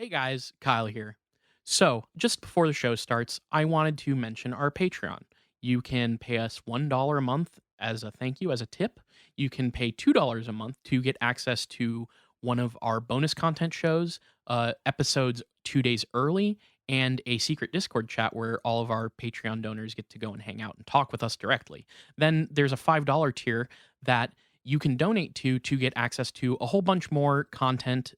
Hey guys, Kyle here. So, just before the show starts, I wanted to mention our Patreon. You can pay us $1 a month as a thank you, as a tip. You can pay $2 a month to get access to one of our bonus content shows, episodes 2 days early, and a secret Discord chat where all of our Patreon donors get to go and hang out and talk with us directly. Then there's a $5 tier that you can donate to get access to a whole bunch more content.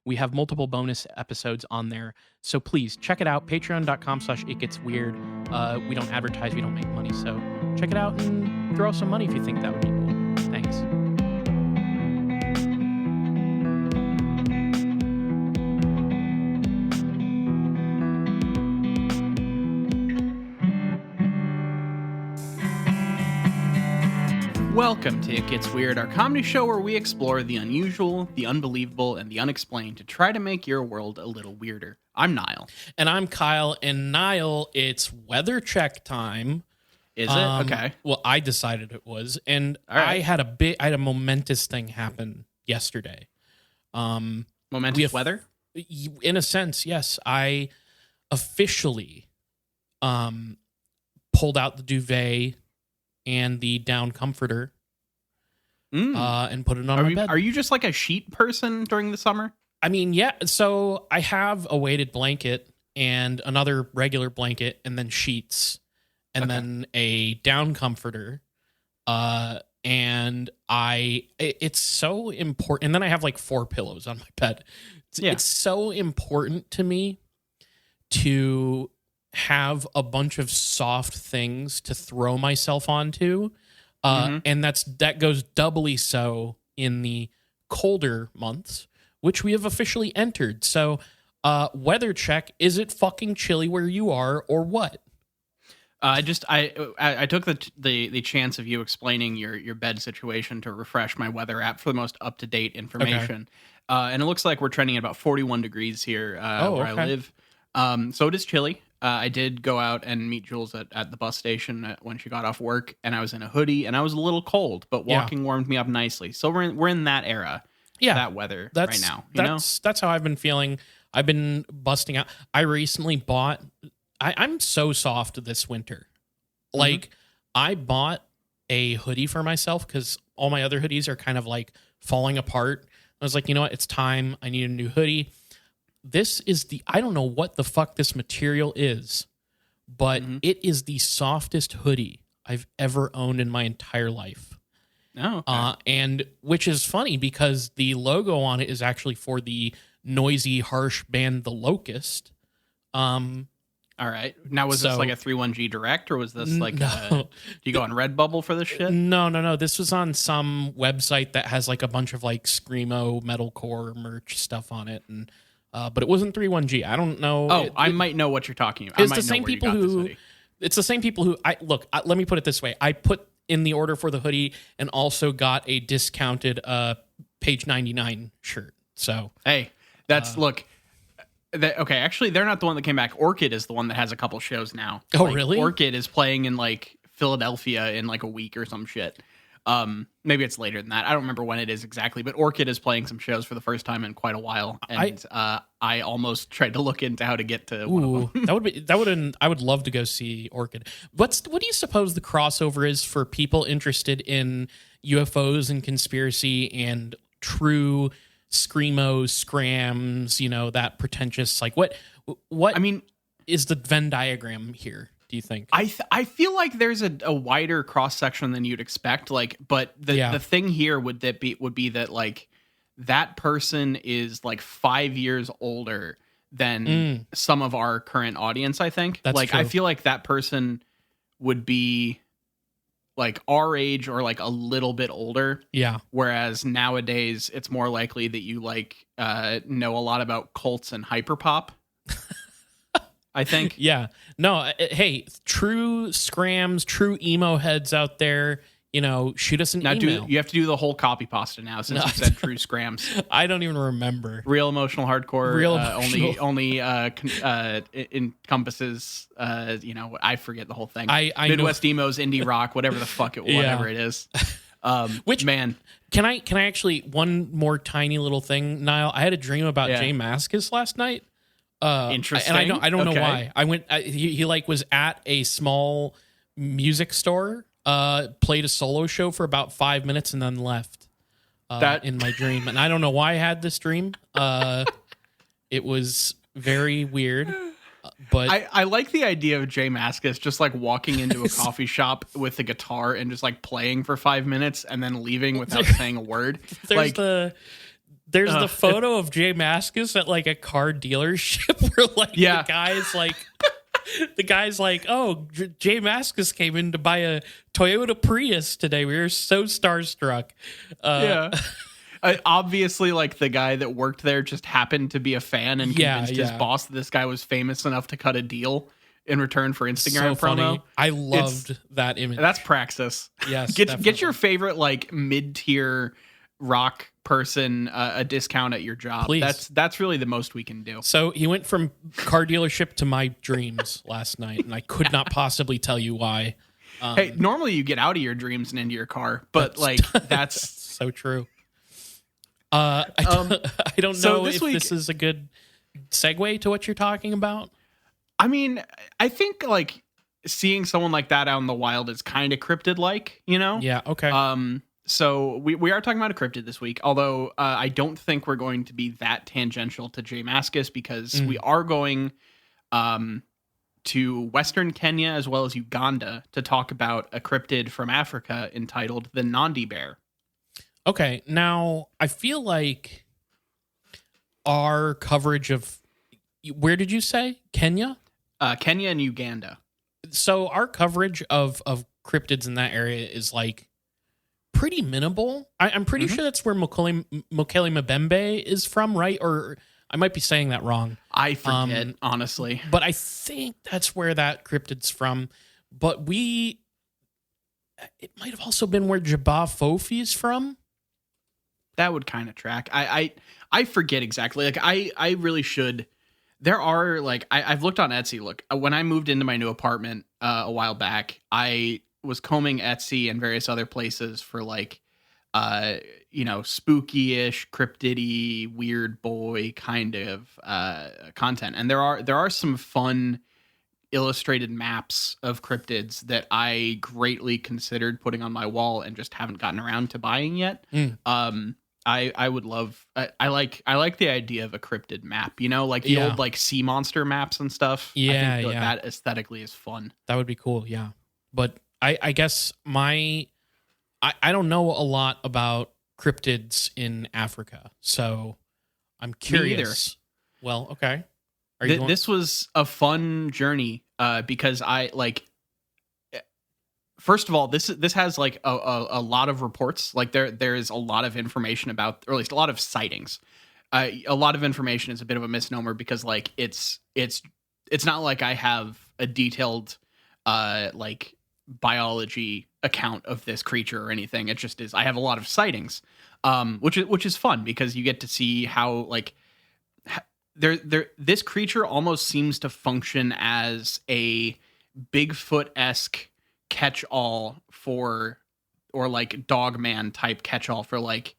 We have multiple bonus episodes on there. So please check it out. Patreon.com/itgetsweird. We don't advertise, we don't make money. So check it out and throw some money if you think that would be cool. Thanks. Welcome to It Gets Weird, our comedy show where we explore the unusual, the unbelievable, and the unexplained to try to make your world a little weirder. I'm Nile. And I'm Kyle. And Nile, it's weather check time. Is it? Okay. Well, I decided it was. And All right. I had a momentous thing happen yesterday. Momentous weather? In a sense, yes. I officially pulled out the duvet and the down comforter and put it on my bed. Are you just like a sheet person during the summer? I mean, yeah. So I have a weighted blanket and another regular blanket and then sheets and then a down comforter. And it's so important. And then I have like 4 pillows on my bed. It's so important to me to have a bunch of soft things to throw myself onto. And that goes doubly so in the colder months, which we have officially entered. So, weather check, is it fucking chilly where you are or what? I took the chance of you explaining your bed situation to refresh my weather app for the most up-to-date information. And it looks like we're trending at about 41 degrees here where I live. So it is chilly. I did go out and meet Jules at the bus station when she got off work, and I was in a hoodie, and I was a little cold, but walking warmed me up nicely. So we're in that era, that weather right now. That's how I've been feeling. I've been busting out. I recently bought. I'm so soft this winter. Like I bought a hoodie for myself because all my other hoodies are kind of like falling apart. I was like, you know what? It's time. I need a new hoodie. This is I don't know what the fuck this material is, but it is the softest hoodie I've ever owned in my entire life. Oh, okay. And which is funny because the logo on it is actually for the noisy, harsh band The Locust. All right. Now, was this like a 31G Direct, or was this like, no. Do you go on Redbubble for this shit? No. This was on some website that has like a bunch of like Screamo metalcore merch stuff on it. And but it wasn't 31G. I don't know. Oh, I might know what you're talking about. It's the same people who. It's the same people who. Let me put it this way. I put in the order for the hoodie and also got a discounted page 99 shirt. So hey, that's look. Okay, actually, they're not the one that came back. Orchid is the one that has a couple shows now. Oh, really? Orchid is playing in like Philadelphia in like a week or some shit. Maybe it's later than that. I don't remember when it is exactly, but Orchid is playing some shows for the first time in quite a while, and I almost tried to look into how to get to one of them. I would love to go see Orchid. What do you suppose the crossover is for people interested in UFOs and conspiracy and true screamos, scrams, that pretentious, like what I mean is the Venn diagram here, do you think? I feel like there's a wider cross section than you'd expect, like, but the thing here would be that like that person is like 5 years older than some of our current audience. I think that's like true. I feel like that person would be like our age or like a little bit older. Yeah. Whereas nowadays it's more likely that you like know a lot about cults and hyperpop. I think. Yeah. No, hey, true scrams, true emo heads out there, shoot us an email. You have to do the whole copy pasta now since you said true scrams. I don't even remember. Real emotional hardcore. Only encompasses I forget the whole thing. I Midwest emos, indie rock, whatever the fuck whatever it is. Which Man, can I actually one more tiny little thing, Nile? I had a dream about Yeah. Jay Mascis last night. Interesting. And I don't know Okay. why. He like was at a small music store, played a solo show for about 5 minutes and then left. That- In my dream, and I don't know why I had this dream. It was very weird, but I like the idea of Jay Mascis just like walking into a coffee shop with a guitar and just like playing for 5 minutes and then leaving without saying a word. there's Like, the photo of Jay Mascis at like a car dealership where like Yeah. the guy's like, oh, Jay Mascis came in to buy a Toyota Prius today. We were so starstruck. yeah. Obviously, like the guy that worked there just happened to be a fan and convinced his boss that this guy was famous enough to cut a deal in return for Instagram So funny. promo. I loved that image. That's praxis. Yes, Get your favorite like mid-tier rock person a discount at your job. Please. That's really the most we can do. So he went from car dealership to my dreams last night, and I could not possibly tell you why. Hey, normally you get out of your dreams and into your car, but like that's So true. I don't so know this if week- this is a good segue to what you're talking about. I mean, I think like seeing someone like that out in the wild is kind of cryptid like, you know? Yeah, okay. So we are talking about a cryptid this week, although I don't think we're going to be that tangential to Jay Mascis because we are going to Western Kenya as well as Uganda to talk about a cryptid from Africa entitled the Nandi Bear. Okay, now I feel like our coverage of where did you say Kenya? Kenya and Uganda. So our coverage of cryptids in that area is like pretty minimal. I'm pretty sure that's where Mokele Mbembe is from, right? Or I might be saying that wrong. I forget, honestly. But I think that's where that cryptid's from. But it might have also been where Jabba Fofi is from. That would kind of track. I forget exactly. Like I really should. There are like I've looked on Etsy. Look, when I moved into my new apartment a while back, I was combing Etsy and various other places for like spooky-ish, cryptid-y, weird boy kind of content. And there are some fun illustrated maps of cryptids that I greatly considered putting on my wall and just haven't gotten around to buying yet. I would love. I like the idea of a cryptid map. You know, like the old like sea monster maps and stuff. Yeah, I think yeah. that aesthetically is fun. That would be cool. Yeah, but I guess I don't know a lot about cryptids in Africa, so I'm curious. Well, okay. This was a fun journey because I like. First of all, this has like a lot of reports. Like there is a lot of information about, or at least a lot of sightings. A lot of information is a bit of a misnomer because like it's not like I have a detailed like biology account of this creature or anything. It just is. I have a lot of sightings, which is fun because you get to see how like this creature almost seems to function as a Bigfoot-esque catch-all for, or like Dogman type catch-all for like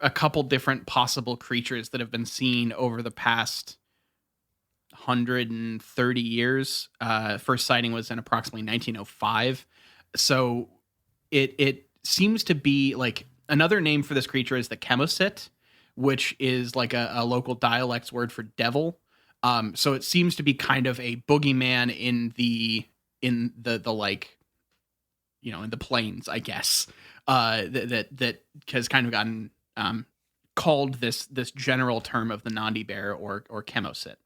a couple different possible creatures that have been seen over the past 130 years. First sighting was in approximately 1905. So it seems to be like another name for this creature is the chemosit, which is like a local dialect's word for devil. So it seems to be kind of a boogeyman in the like, you know, in the plains, I guess, that has kind of gotten called this general term of the Nandi Bear or chemosit.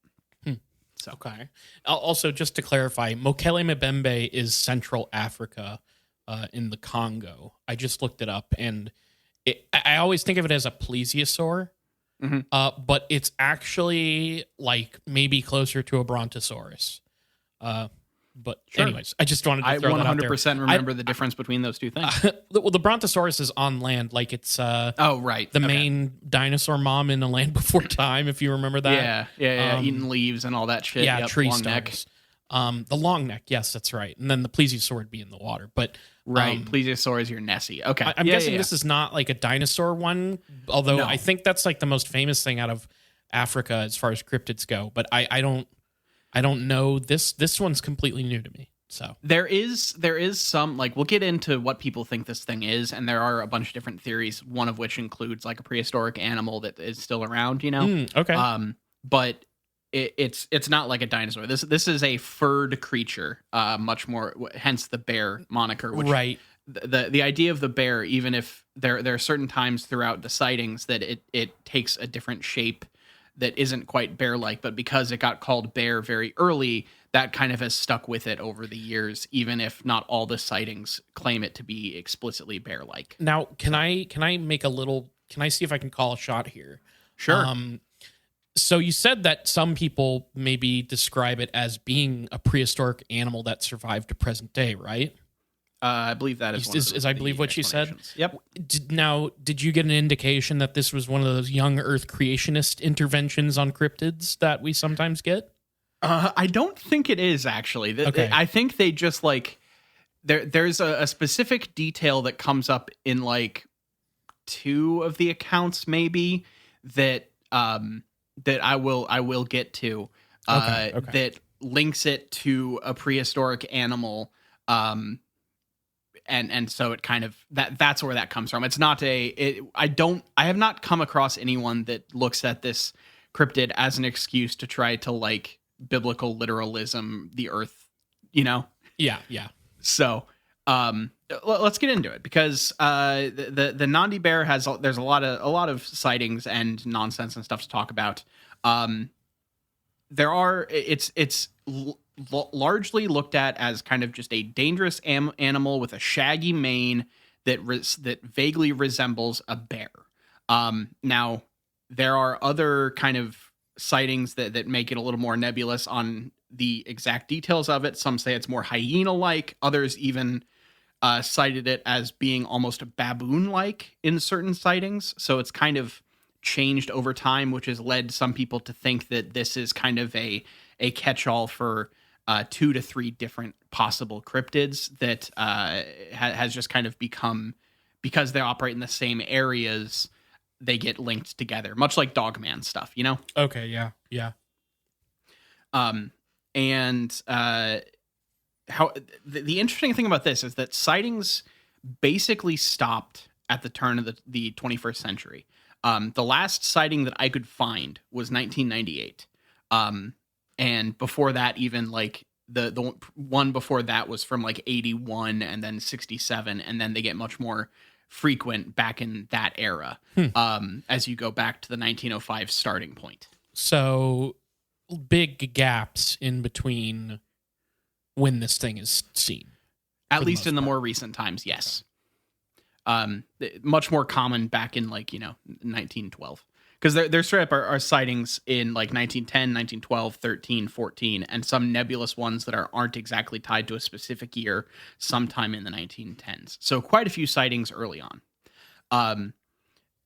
So Okay. Also, just to clarify, Mokele Mbembe is Central Africa in the Congo. I just looked it up, and I always think of it as a plesiosaur, but it's actually like maybe closer to a brontosaurus. But Sure. anyways, I just wanted to I throw that out there. 100% remember the difference between those two things. Well, the brontosaurus is on land, like it's Oh, right. the Okay. main dinosaur mom in A Land Before Time, if you remember that. Yeah, eating leaves and all that shit. Yeah, Yep, tree long neck. stumps. The long neck, yes, that's right. And then the plesiosaur would be in the water. But Right. Plesiosaur is your Nessie. Okay. I'm Yeah, guessing yeah, yeah. this is not like a dinosaur one, although I No. think that's like the most famous thing out of Africa as far as cryptids go. But I don't know. This one's completely new to me. So There is some, like, we'll get into what people think this thing is, and there are a bunch of different theories, one of which includes like a prehistoric animal that is still around, okay. But it's not like a dinosaur. This is a furred creature, much more, hence the bear moniker. Which, Right. The idea of the bear, even if there are certain times throughout the sightings that it takes a different shape that isn't quite bear-like, but because it got called bear very early, that kind of has stuck with it over the years, even if not all the sightings claim it to be explicitly bear-like. Now, can I see if I can call a shot here? Sure. So you said that some people maybe describe it as being a prehistoric animal that survived to present day, right? I believe that is one of Is I believe what you said? explanations. Yep. Did you get an indication that this was one of those young Earth creationist interventions on cryptids that we sometimes get? I don't think it is, actually. Okay. I think they just, like, there's a specific detail that comes up in like two of the accounts, maybe, that that I will get to, Okay. that links it to a prehistoric animal, and so it kind of, that's where that comes from. It's not I have not come across anyone that looks at this cryptid as an excuse to try to, like, biblical literalism the earth, Yeah. So let's get into it, because the Nandi Bear there's a lot of sightings and nonsense and stuff to talk about. It's largely looked at as kind of just a dangerous animal with a shaggy mane that vaguely resembles a bear. Now there are other kind of sightings that make it a little more nebulous on the exact details of it. Some say it's more hyena-like. Others even cited it as being almost baboon-like in certain sightings. So it's kind of changed over time, which has led some people to think that this is kind of a catch-all for 2 to 3 different possible cryptids that has just kind of become, because they operate in the same areas, they get linked together, much like Dogman stuff, Okay. Yeah. And how the interesting thing about this is that sightings basically stopped at the turn of the 21st century. The last sighting that I could find was 1998. And before that, even, like, the one before that was from like 81 and then 67, and then they get much more frequent back in that era, as you go back to the 1905 starting point. So big gaps in between when this thing is seen. At least in the more recent times, yes. Much more common back in, like, 1912. Because there straight up are sightings in, like, 1910, 1912, 13, 14, and some nebulous ones that aren't exactly tied to a specific year, sometime in the 1910s. So quite a few sightings early on.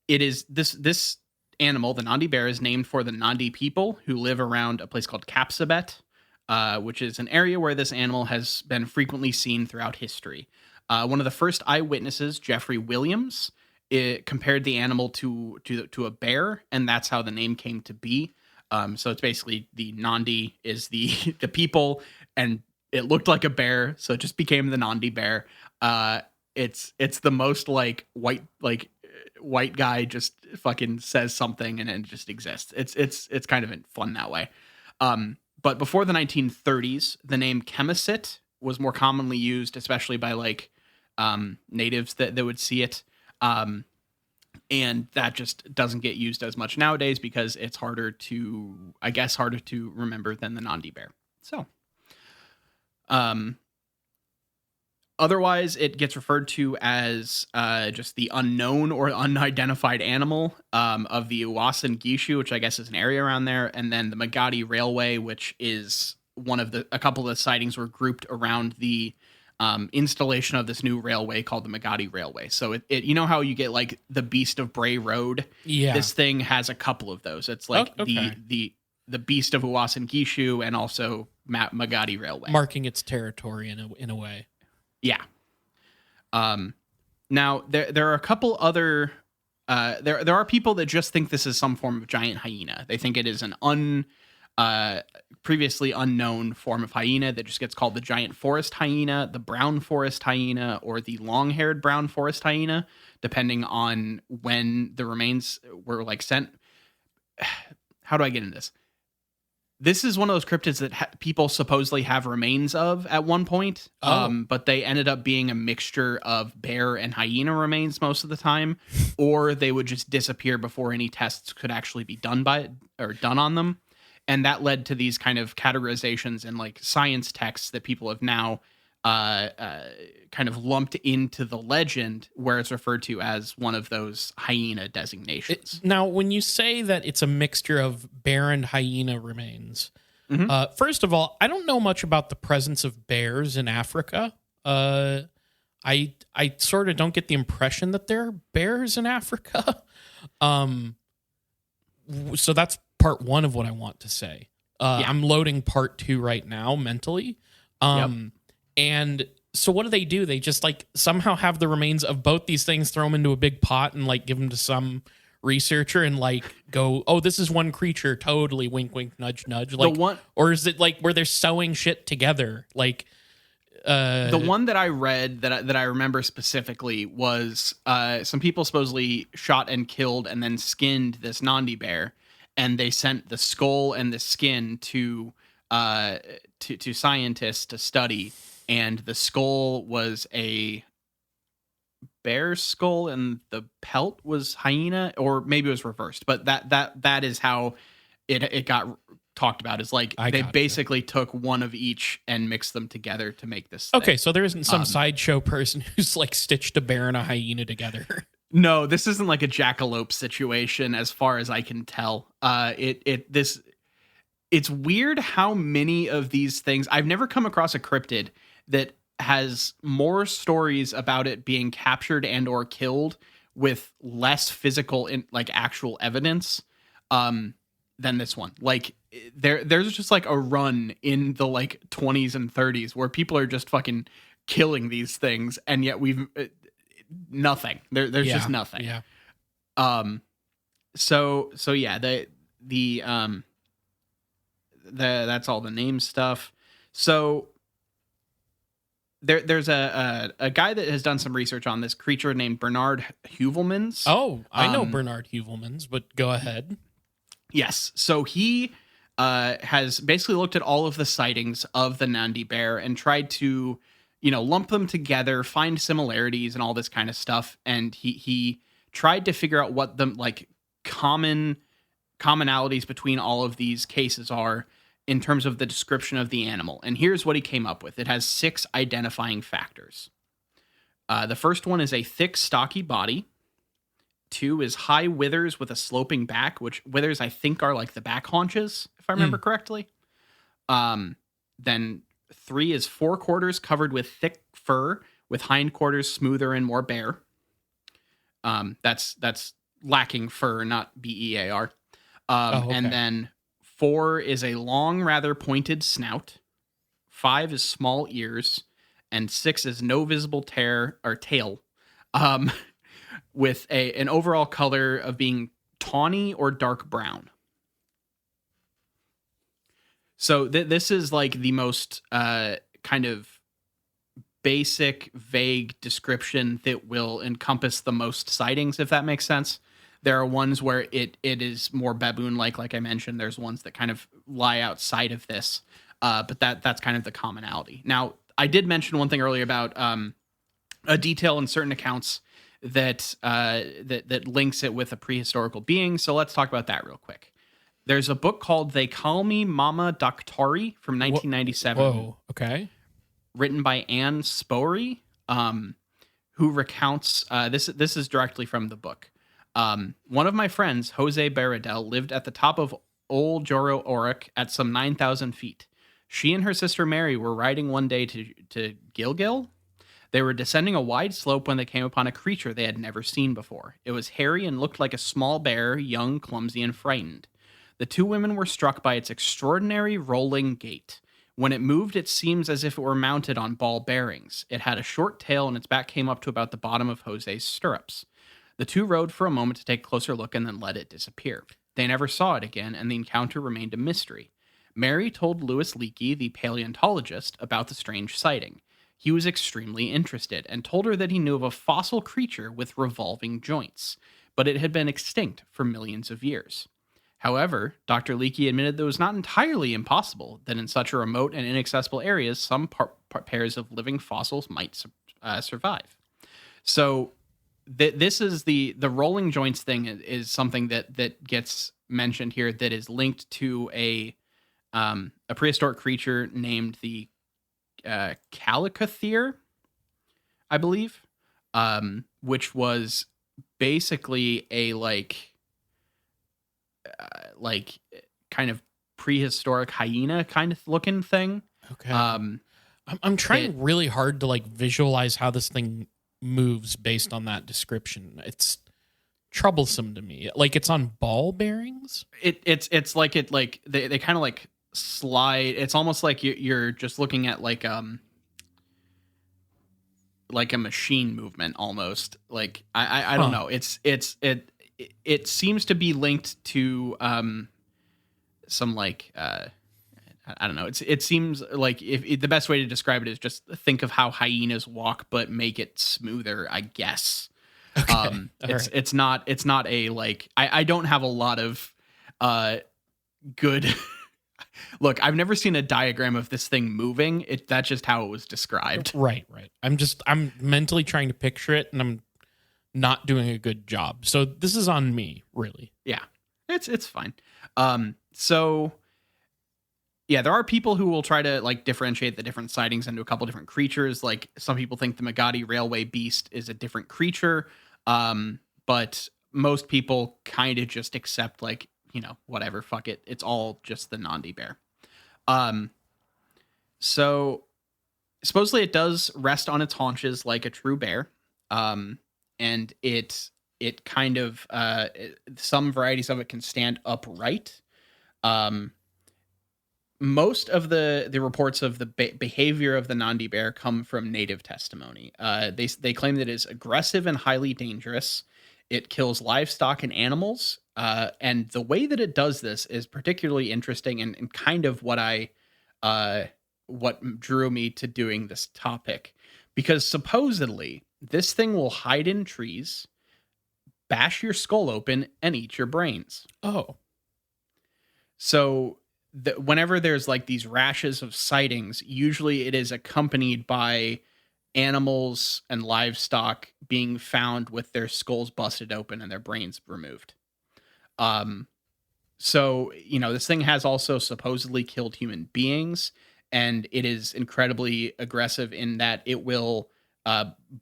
It is this animal, the Nandi Bear, is named for the Nandi people who live around a place called Kapsabet, which is an area where this animal has been frequently seen throughout history. One of the first eyewitnesses, Jeffrey Williams, compared the animal to a bear, and that's how the name came to be. So it's basically the Nandi is the people, and it looked like a bear, so it just became the Nandi Bear. It's the most, like, white guy just fucking says something and it just exists. It's kind of fun that way. But before the 1930s, the name Chemisit was more commonly used, especially by, like, natives that would see it. And that just doesn't get used as much nowadays because it's harder to remember than the Nandi Bear. So, otherwise, it gets referred to as just the unknown or unidentified animal of the Uasin Gishu, which I guess is an area around there, and then the Magadi Railway, which is a couple of the sightings were grouped around the installation of this new railway called the Magadi Railway. So it you know how you get, like, the Beast of Bray Road? Yeah. This thing has a couple of those. It's like okay. the the Beast of Uasin Gishu and also Magadi Railway. Marking its territory in a way. Yeah. Now there are a couple other there are people that just think this is some form of giant hyena. They think it is an previously unknown form of hyena that just gets called the giant forest hyena, the brown forest hyena, or the long-haired brown forest hyena, depending on when the remains were like sent. How do I get into this? This is one of those cryptids that people supposedly have remains of at one point, but they ended up being a mixture of bear and hyena remains most of the time, or they would just disappear before any tests could actually be done on them. And that led to these kind of categorizations and like science texts that people have now kind of lumped into the legend, where it's referred to as one of those hyena designations. Now, when you say that it's a mixture of bear and hyena remains, first of all, I don't know much about the presence of bears in Africa. I sort of don't get the impression that there are bears in Africa. So that's part one of what I want to say. I'm loading part two right now mentally. And so what do? They just like somehow have the remains of both these things, throw them into a big pot and like give them to some researcher and like go, oh, this is one creature. Totally wink, wink, nudge, nudge. Like, or is it like where they're sewing shit together? Like, the one that I read that I remember specifically was some people supposedly shot and killed and then skinned this Nandi bear, and they sent the skull and the skin to scientists to study, and the skull was a bear skull and the pelt was hyena, or maybe it was reversed, but that is how it got talked about. Is like they basically took one of each and mixed them together to make this thing. Okay, so there isn't some sideshow person who's like stitched a bear and a hyena together. No, this isn't like a jackalope situation as far as I can tell. It's weird how many of these things, I've never come across a cryptid that has more stories about it being captured and or killed with less physical like actual evidence than this one. Like there's just like a run in the like 20s and 30s where people are just fucking killing these things, and yet we've nothing. There's just nothing. Yeah. So yeah, that's all the name stuff. So there's a guy that has done some research on this creature named Bernard Heuvelmans. Oh, I know Bernard Heuvelmans, but go ahead. Yes. So he has basically looked at all of the sightings of the Nandi Bear and tried to, lump them together, find similarities and all this kind of stuff. And he tried to figure out what the like commonalities between all of these cases are in terms of the description of the animal. And here's what he came up with. It has 6 identifying factors. The first one is a thick, stocky body. 2 is high withers with a sloping back, which withers I think are like the back haunches, if I remember correctly. Then 3 is forequarters covered with thick fur, with hindquarters smoother and more bare. That's lacking fur, not BEAR. Okay. And then 4 is a long, rather pointed snout. 5 is small ears, and 6 is no visible tail, with an overall color of being tawny or dark brown. So this is like the most kind of basic, vague description that will encompass the most sightings, if that makes sense. There are ones where it is more baboon-like I mentioned. There's ones that kind of lie outside of this, but that's kind of the commonality. Now, I did mention one thing earlier about a detail in certain accounts that links it with a prehistorical being. So let's talk about that real quick. There's a book called They Call Me Mama Daktari from 1997. Whoa, okay. Written by Anne Spory, who recounts, this is directly from the book. One of my friends, Jose Baradel, lived at the top of Old Joro Orik at some 9,000 feet. She and her sister Mary were riding one day to Gilgil. They were descending a wide slope when they came upon a creature they had never seen before. It was hairy and looked like a small bear, young, clumsy, and frightened. The two women were struck by its extraordinary rolling gait. When it moved, it seems as if it were mounted on ball bearings. It had a short tail, and its back came up to about the bottom of Jose's stirrups. The two rode for a moment to take a closer look and then let it disappear. They never saw it again, and the encounter remained a mystery. Mary told Louis Leakey, the paleontologist, about the strange sighting. He was extremely interested and told her that he knew of a fossil creature with revolving joints, but it had been extinct for millions of years. However, Dr. Leakey admitted that it was not entirely impossible that in such a remote and inaccessible areas, some pairs of living fossils might survive. So this is the rolling joints thing is something that gets mentioned here that is linked to a prehistoric creature named the Calicothere, I believe, which was basically a like kind of prehistoric hyena kind of looking thing. Okay. I'm trying really hard to like visualize how this thing moves based on that description. It's troublesome to me. Like it's on ball bearings. It's like it like they kind of like slide. It's almost like you're just looking at like a machine movement almost. Like I don't know. It seems to be linked to some like I don't know. It seems like if the best way to describe it is just think of how hyenas walk, but make it smoother, I guess. Okay. It's not a like I don't have a lot of good. Look, I've never seen a diagram of this thing moving. That's just how it was described. Right. I'm mentally trying to picture it, and I'm not doing a good job. So this is on me, really. Yeah, it's fine. So yeah, there are people who will try to like differentiate the different sightings into a couple different creatures. Like some people think the Magadi Railway Beast is a different creature, but most people kind of just accept like, you know, whatever, fuck it. It's all just the Nandi Bear. So supposedly it does rest on its haunches like a true bear. And it kind of, some varieties of it can stand upright. Most of the reports of the behavior of the Nandi Bear come from native testimony. They claim that it's aggressive and highly dangerous. It kills livestock and animals. And the way that it does this is particularly interesting and kind of what drew me to doing this topic. Because supposedly this thing will hide in trees, bash your skull open, and eat your brains. Oh. So whenever there's like these rashes of sightings, usually it is accompanied by animals and livestock being found with their skulls busted open and their brains removed. So, you know, this thing has also supposedly killed human beings, and it is incredibly aggressive in that it will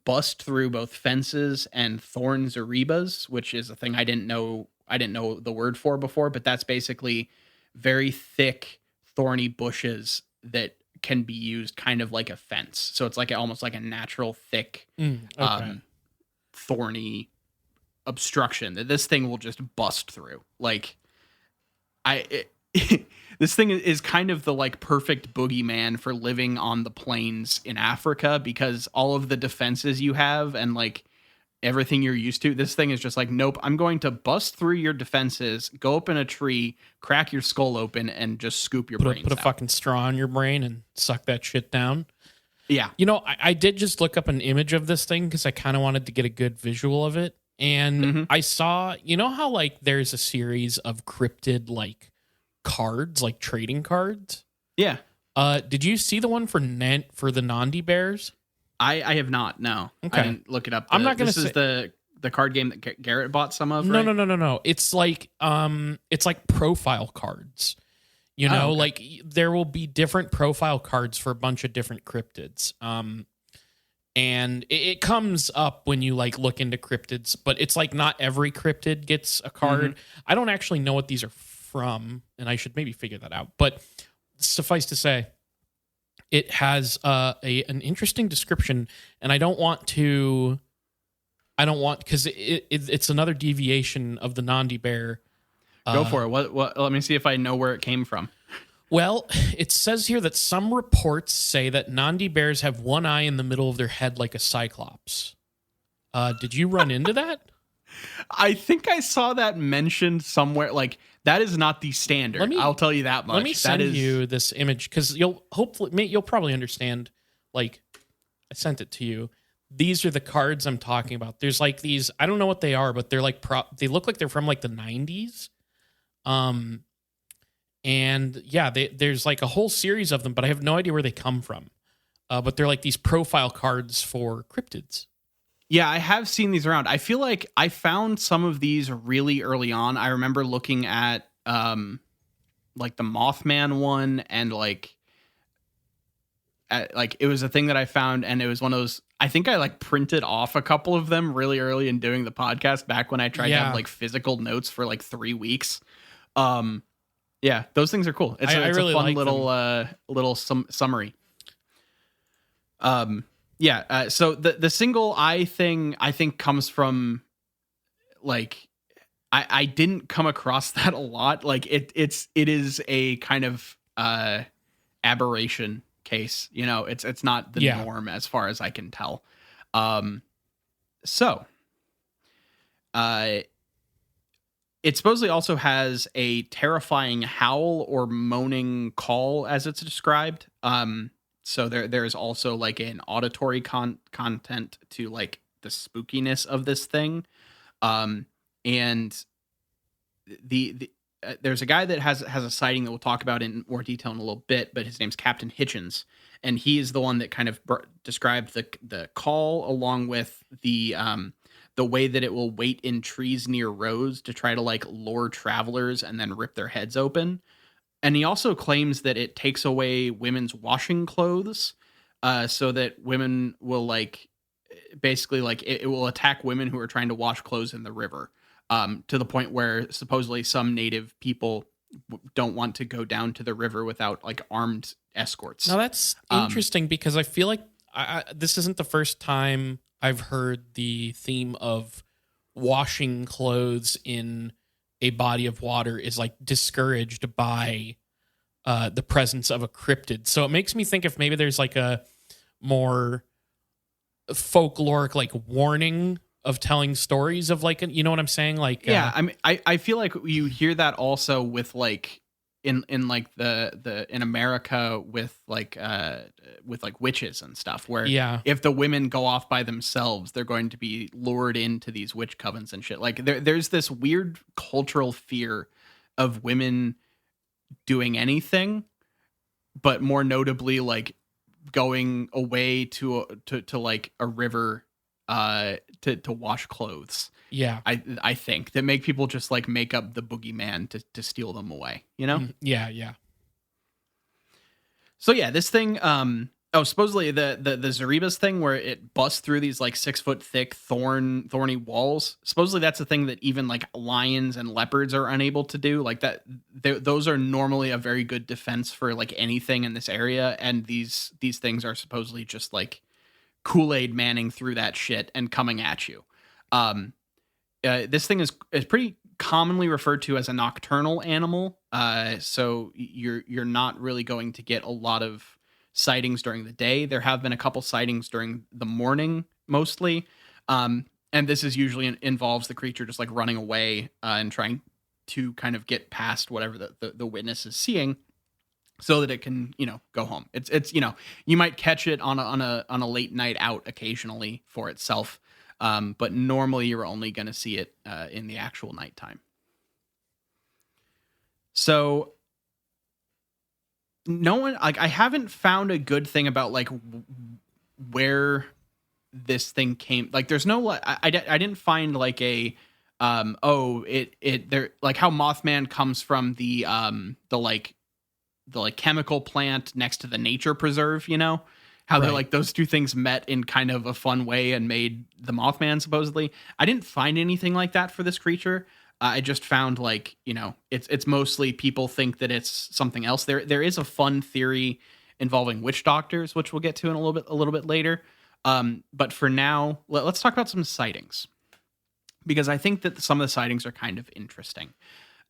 bust through both fences and thorn zarebas, which is a thing I didn't know the word for before, but that's basically very thick, thorny bushes that can be used kind of like a fence. So it's like almost like a natural thick, thorny obstruction that this thing will just bust through. Like this thing is kind of the like perfect boogeyman for living on the plains in Africa, because all of the defenses you have and like everything you're used to, this thing is just like, nope, I'm going to bust through your defenses, go up in a tree, crack your skull open, and just scoop your brains out. Put a fucking straw in your brain and suck that shit down. Yeah. You know, I did just look up an image of this thing because I kind of wanted to get a good visual of it. And I saw, you know how like there's a series of cryptid like cards, like trading cards? Yeah. Did you see the one for the Nandi Bears? I have not. No. Okay. I didn't look it up. I'm not going to say... This is the card game that Garrett bought some of, No, right? No. It's like profile cards. You know, okay. Like there will be different profile cards for a bunch of different cryptids. And it comes up when you like look into cryptids, but it's like not every cryptid gets a card. I don't actually know what these are from, and I should maybe figure that out. But suffice to say, it has an interesting description, and I don't want because it's another deviation of the Nandi Bear. Go Uh, for it. What? Let me see if I know where it came from. well, it says here that some reports say that Nandi bears have one eye in the middle of their head like a cyclops. Did you run into that? I think I saw that mentioned somewhere. Like that is not the Let standard. me I'll tell you that much. let me That send is. you this image because you'll probably understand. Like, I sent it to you. These are the cards I'm talking about. There's like these. I don't know what they are, but they're like they look like they're from like the 90s. And yeah, there's like a whole series of them, but I have no idea where they come from. But they're like these profile cards for cryptids. Yeah, I have seen these around. I feel like I found some of these really early on. I remember looking at like the Mothman one and like it was a thing that I found and it was one of those I think I like printed off a couple of them really early in doing the podcast back when I tried to have Yeah, like physical notes for like 3 weeks. Um yeah, those things are cool. I It's a really fun like them. little summary. Yeah, so the single eye thing I think comes from like I didn't come across that a lot. Like it is a kind of aberration case. You know, it's not the Yeah, norm as far as I can tell. Um, so uh, it supposedly also has a terrifying howl or moaning call, as it's described. So there's also like an auditory content to like the spookiness of this thing. And the there's a guy that has a sighting that we'll talk about in more detail in a little bit, but his name's Captain Hitchens, and he is the one that kind of described the call along with the way that it will wait in trees near roads to try to like lure travelers and then rip their heads open. And he also claims that it takes away women's washing clothes, so that women will like basically like it will attack women who are trying to wash clothes in the river, to the point where supposedly some native people don't want to go down to the river without like armed escorts. now that's Um, interesting because I feel like this isn't the first time I've heard the theme of washing clothes in a body of water is like discouraged by the presence of a cryptid. So it makes me think if maybe there's like a more folkloric like warning of telling stories of like you know what I'm saying? Like yeah, I mean, I feel like you hear that also with like in like the in America with like witches and stuff, where yeah. if the women go off by themselves, they're going to be lured into these witch covens and shit. Like there's this weird cultural fear of women doing anything, but more notably like going away to like a river to wash clothes. Yeah. I think that make people just like make up the boogeyman to steal them away, you know? Yeah, yeah. So yeah, this thing supposedly the Zaribas thing where it busts through these like 6 foot thick thorny walls. Supposedly that's a thing that even like lions and leopards are unable to do. Like that those are normally a very good defense for like anything in this area, and these things are supposedly just like Kool-Aid manning through that shit and coming at you. This thing is pretty commonly referred to as a nocturnal animal. So you're not really going to get a lot of sightings during the day. There have been a couple sightings during the morning, mostly. And this is usually involves the creature just like running away and trying to kind of get past whatever the witness is seeing, so that it can, go home. It's you might catch it on a late night out occasionally for itself, but normally you're only going to see it in the actual nighttime. So no one like I haven't found a good thing about like where this thing came. Like there's no I didn't find like a it there like how Mothman comes from the chemical plant next to the nature preserve, how they're Right. like those two things met in kind of a fun way and made the Mothman supposedly. I didn't find anything like that for this creature. I just found like, it's mostly people think that it's something else. There is a fun theory involving witch doctors, which we'll get to in a little bit later. But for now, let's talk about some sightings, because I think that some of the sightings are kind of interesting.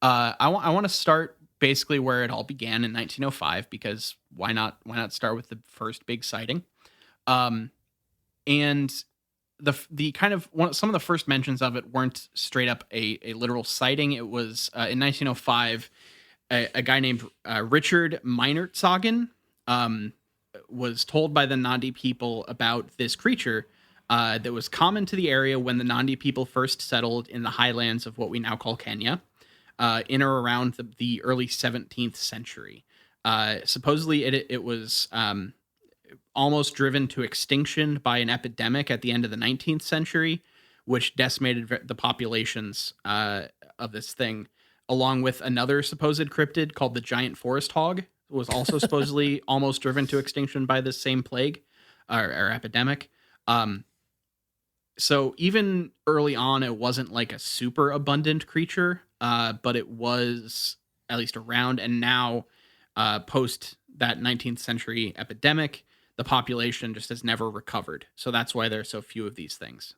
I want to start basically where it all began in 1905 because why not? Why not start with the first big sighting? Um, and the kind of some of the first mentions of it weren't straight up a literal sighting. It was in 1905, a guy named Richard Meinertzagen was told by the Nandi people about this creature that was common to the area when the Nandi people first settled in the highlands of what we now call Kenya, in or around the early 17th century. Supposedly, it was almost driven to extinction by an epidemic at the end of the 19th century, which decimated the populations of this thing, along with another supposed cryptid called the giant forest hog, was also supposedly almost driven to extinction by this same plague or epidemic. Um, so even early on, it wasn't like a super abundant creature, but it was at least around. And now, post that 19th century epidemic, the population just has never recovered. So that's why there's so few of these things.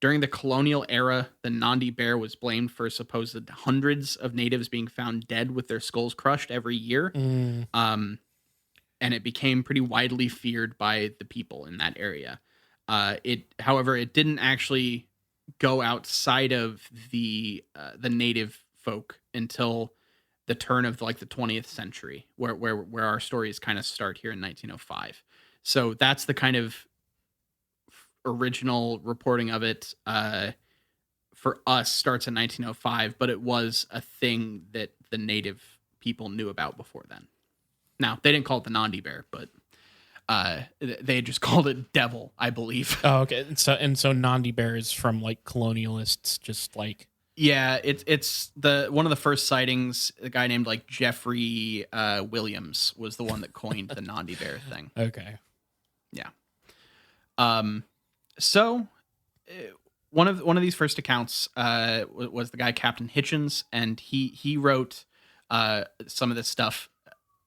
During the colonial era, the Nandi Bear was blamed for supposed hundreds of natives being found dead with their skulls crushed every year. Mm. And it became pretty widely feared by the people in that area. However, it didn't actually go outside of the native folk until the turn of like the 20th century, where our stories kind of start here in 1905. So that's the kind of original reporting of it. For us, starts in 1905, but it was a thing that the native people knew about before then. Now they didn't call it the Nandi Bear, but they just called it devil, I believe. Oh, okay. So Nandi Bear is from like colonialists, just like. Yeah, it's the one of the first sightings. A guy named like Jeffrey Williams was the one that coined the Nandi Bear thing. Okay. Yeah. So one of these first accounts was the guy Captain Hitchens, and he wrote some of this stuff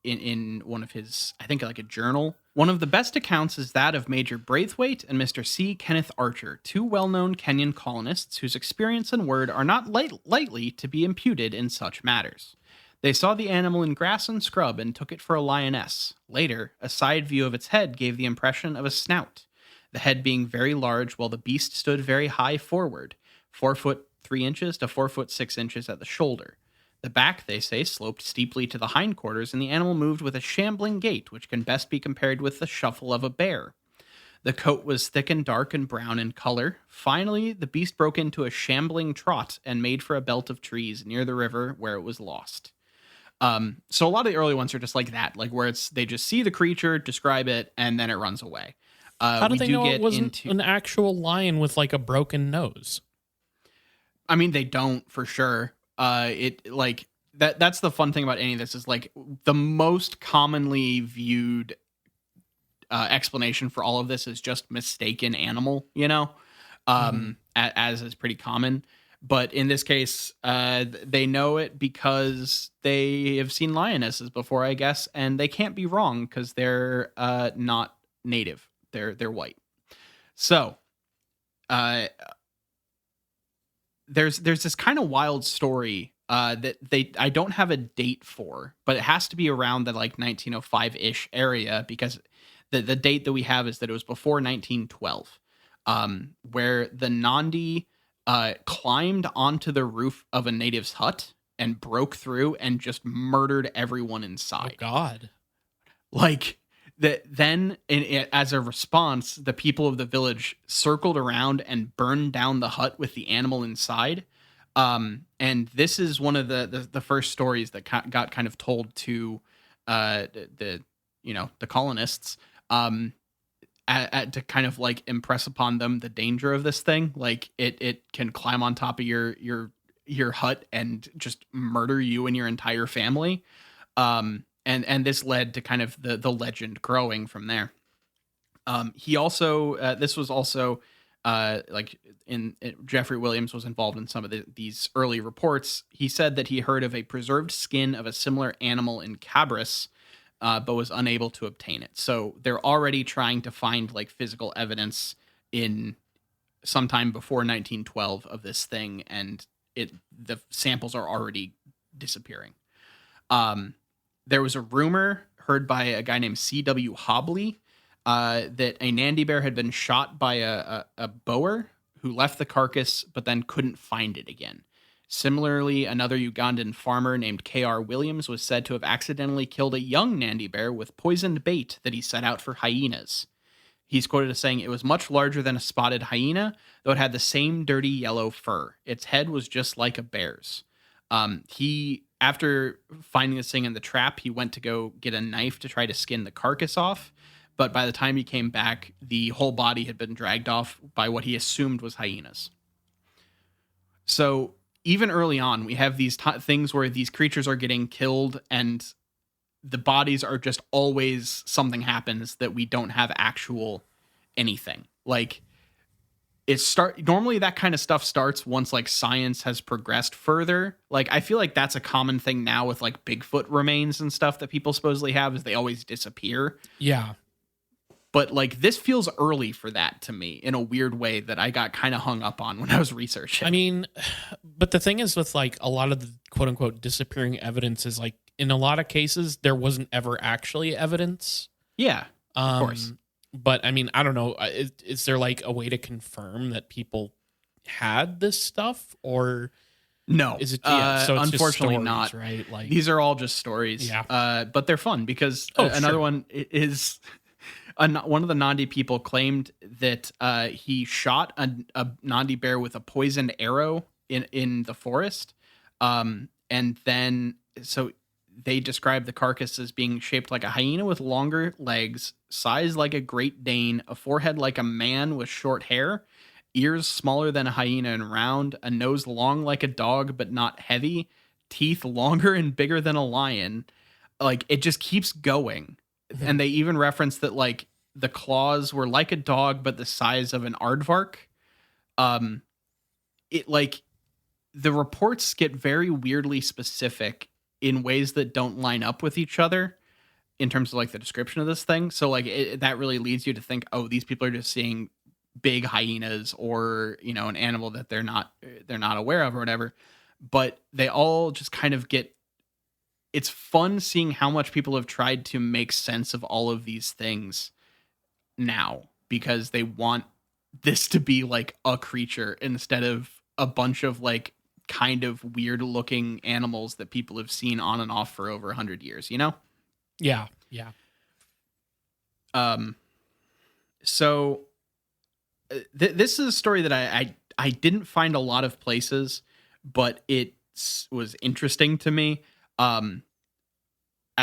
in one of his, I think, like a journal. One of the best accounts is that of Major Braithwaite and Mr. C. Kenneth Archer, two well-known Kenyan colonists whose experience and word are not lightly to be imputed in such matters. They saw the animal in grass and scrub and took it for a lioness. Later, a side view of its head gave the impression of a snout, the head being very large while the beast stood very high forward, 4 foot 3 inches to 4 foot 6 inches at the shoulder. The back, they say, sloped steeply to the hindquarters, and the animal moved with a shambling gait, which can best be compared with the shuffle of a bear. The coat was thick and dark and brown in color. Finally, the beast broke into a shambling trot and made for a belt of trees near the river where it was lost. So a lot of the early ones are just like that, like where they just see the creature, describe it, and then it runs away. How did they know it wasn't an actual lion with like a broken nose? I mean, they don't for sure. It like that's the fun thing about any of this is like the most commonly viewed explanation for all of this is just mistaken animal, as is pretty common. But in this case, they know it because they have seen lionesses before, I guess, and they can't be wrong because they're not native. They're white. So, there's this kind of wild story that I don't have a date for, but it has to be around the like 1905-ish area because the date that we have is that it was before 1912, where the Nandi climbed onto the roof of a native's hut and broke through and just murdered everyone inside. Oh God! Like as a response, the people of the village circled around and burned down the hut with the animal inside. And this is one of the first stories that got kind of told to the colonists to kind of like impress upon them the danger of this thing. Like it can climb on top of your hut and just murder you and your entire family. And this led to kind of the legend growing from there. He also this was also Jeffrey Williams was involved in some of these early reports. He said that he heard of a preserved skin of a similar animal in Cabris, but was unable to obtain it. So they're already trying to find like physical evidence in sometime before 1912 of this thing, and the samples are already disappearing. There was a rumor heard by a guy named C.W. Hobley that a Nandi bear had been shot by a boer who left the carcass but then couldn't find it again. Similarly, another Ugandan farmer named K.R. Williams was said to have accidentally killed a young Nandi bear with poisoned bait that he set out for hyenas. He's quoted as saying it was much larger than a spotted hyena, though it had the same dirty yellow fur. Its head was just like a bear's. After finding this thing in the trap, he went to go get a knife to try to skin the carcass off. But by the time he came back, the whole body had been dragged off by what he assumed was hyenas. So even early on, we have these things where these creatures are getting killed and the bodies are just always something happens that we don't have actual anything. Like normally that kind of stuff starts once like science has progressed further. Like I feel like that's a common thing now with like Bigfoot remains and stuff that people supposedly have is they always disappear. Yeah. But like this feels early for that to me in a weird way that I got kind of hung up on when I was researching. I mean, but the thing is with like a lot of the quote unquote disappearing evidence is like in a lot of cases there wasn't ever actually evidence. Yeah, of course. But I mean, I don't know. Is there like a way to confirm that people had this stuff, or no? Is it? So it's unfortunately stories, not. Right? Like these are all just stories. Yeah. But they're fun because another one is one of the Nandi people claimed that he shot a Nandi bear with a poisoned arrow in the forest, and then so. They describe the carcass as being shaped like a hyena with longer legs, size like a Great Dane, a forehead like a man with short hair, ears smaller than a hyena and round, a nose long like a dog but not heavy, teeth longer and bigger than a lion. Like it just keeps going. Mm-hmm. And they even reference that like the claws were like a dog but the size of an aardvark. It like the reports get very weirdly specific in ways that don't line up with each other in terms of like the description of this thing. So like that really leads you to think, oh, these people are just seeing big hyenas or, you know, an animal that they're not aware of or whatever. But they all just kind of it's fun seeing how much people have tried to make sense of all of these things now because they want this to be like a creature instead of a bunch of like kind of weird looking animals that people have seen on and off for over 100 years, you know? Yeah. So this is a story that I didn't find a lot of places, but it was interesting to me. At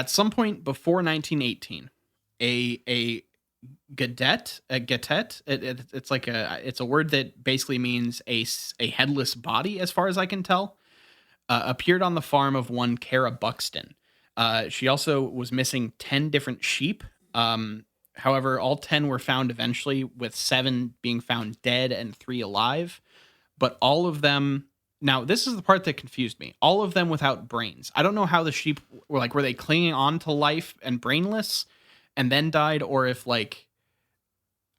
some point before 1918, a gadet, it's a word that basically means a headless body, as far as I can tell, appeared on the farm of one Kara Buxton. She also was missing 10 different sheep. However, all 10 were found eventually, with 7 being found dead and 3 alive. But all of them, now this is the part that confused me, all of them without brains. I don't know how the sheep were they clinging on to life and brainless and then died, or if like,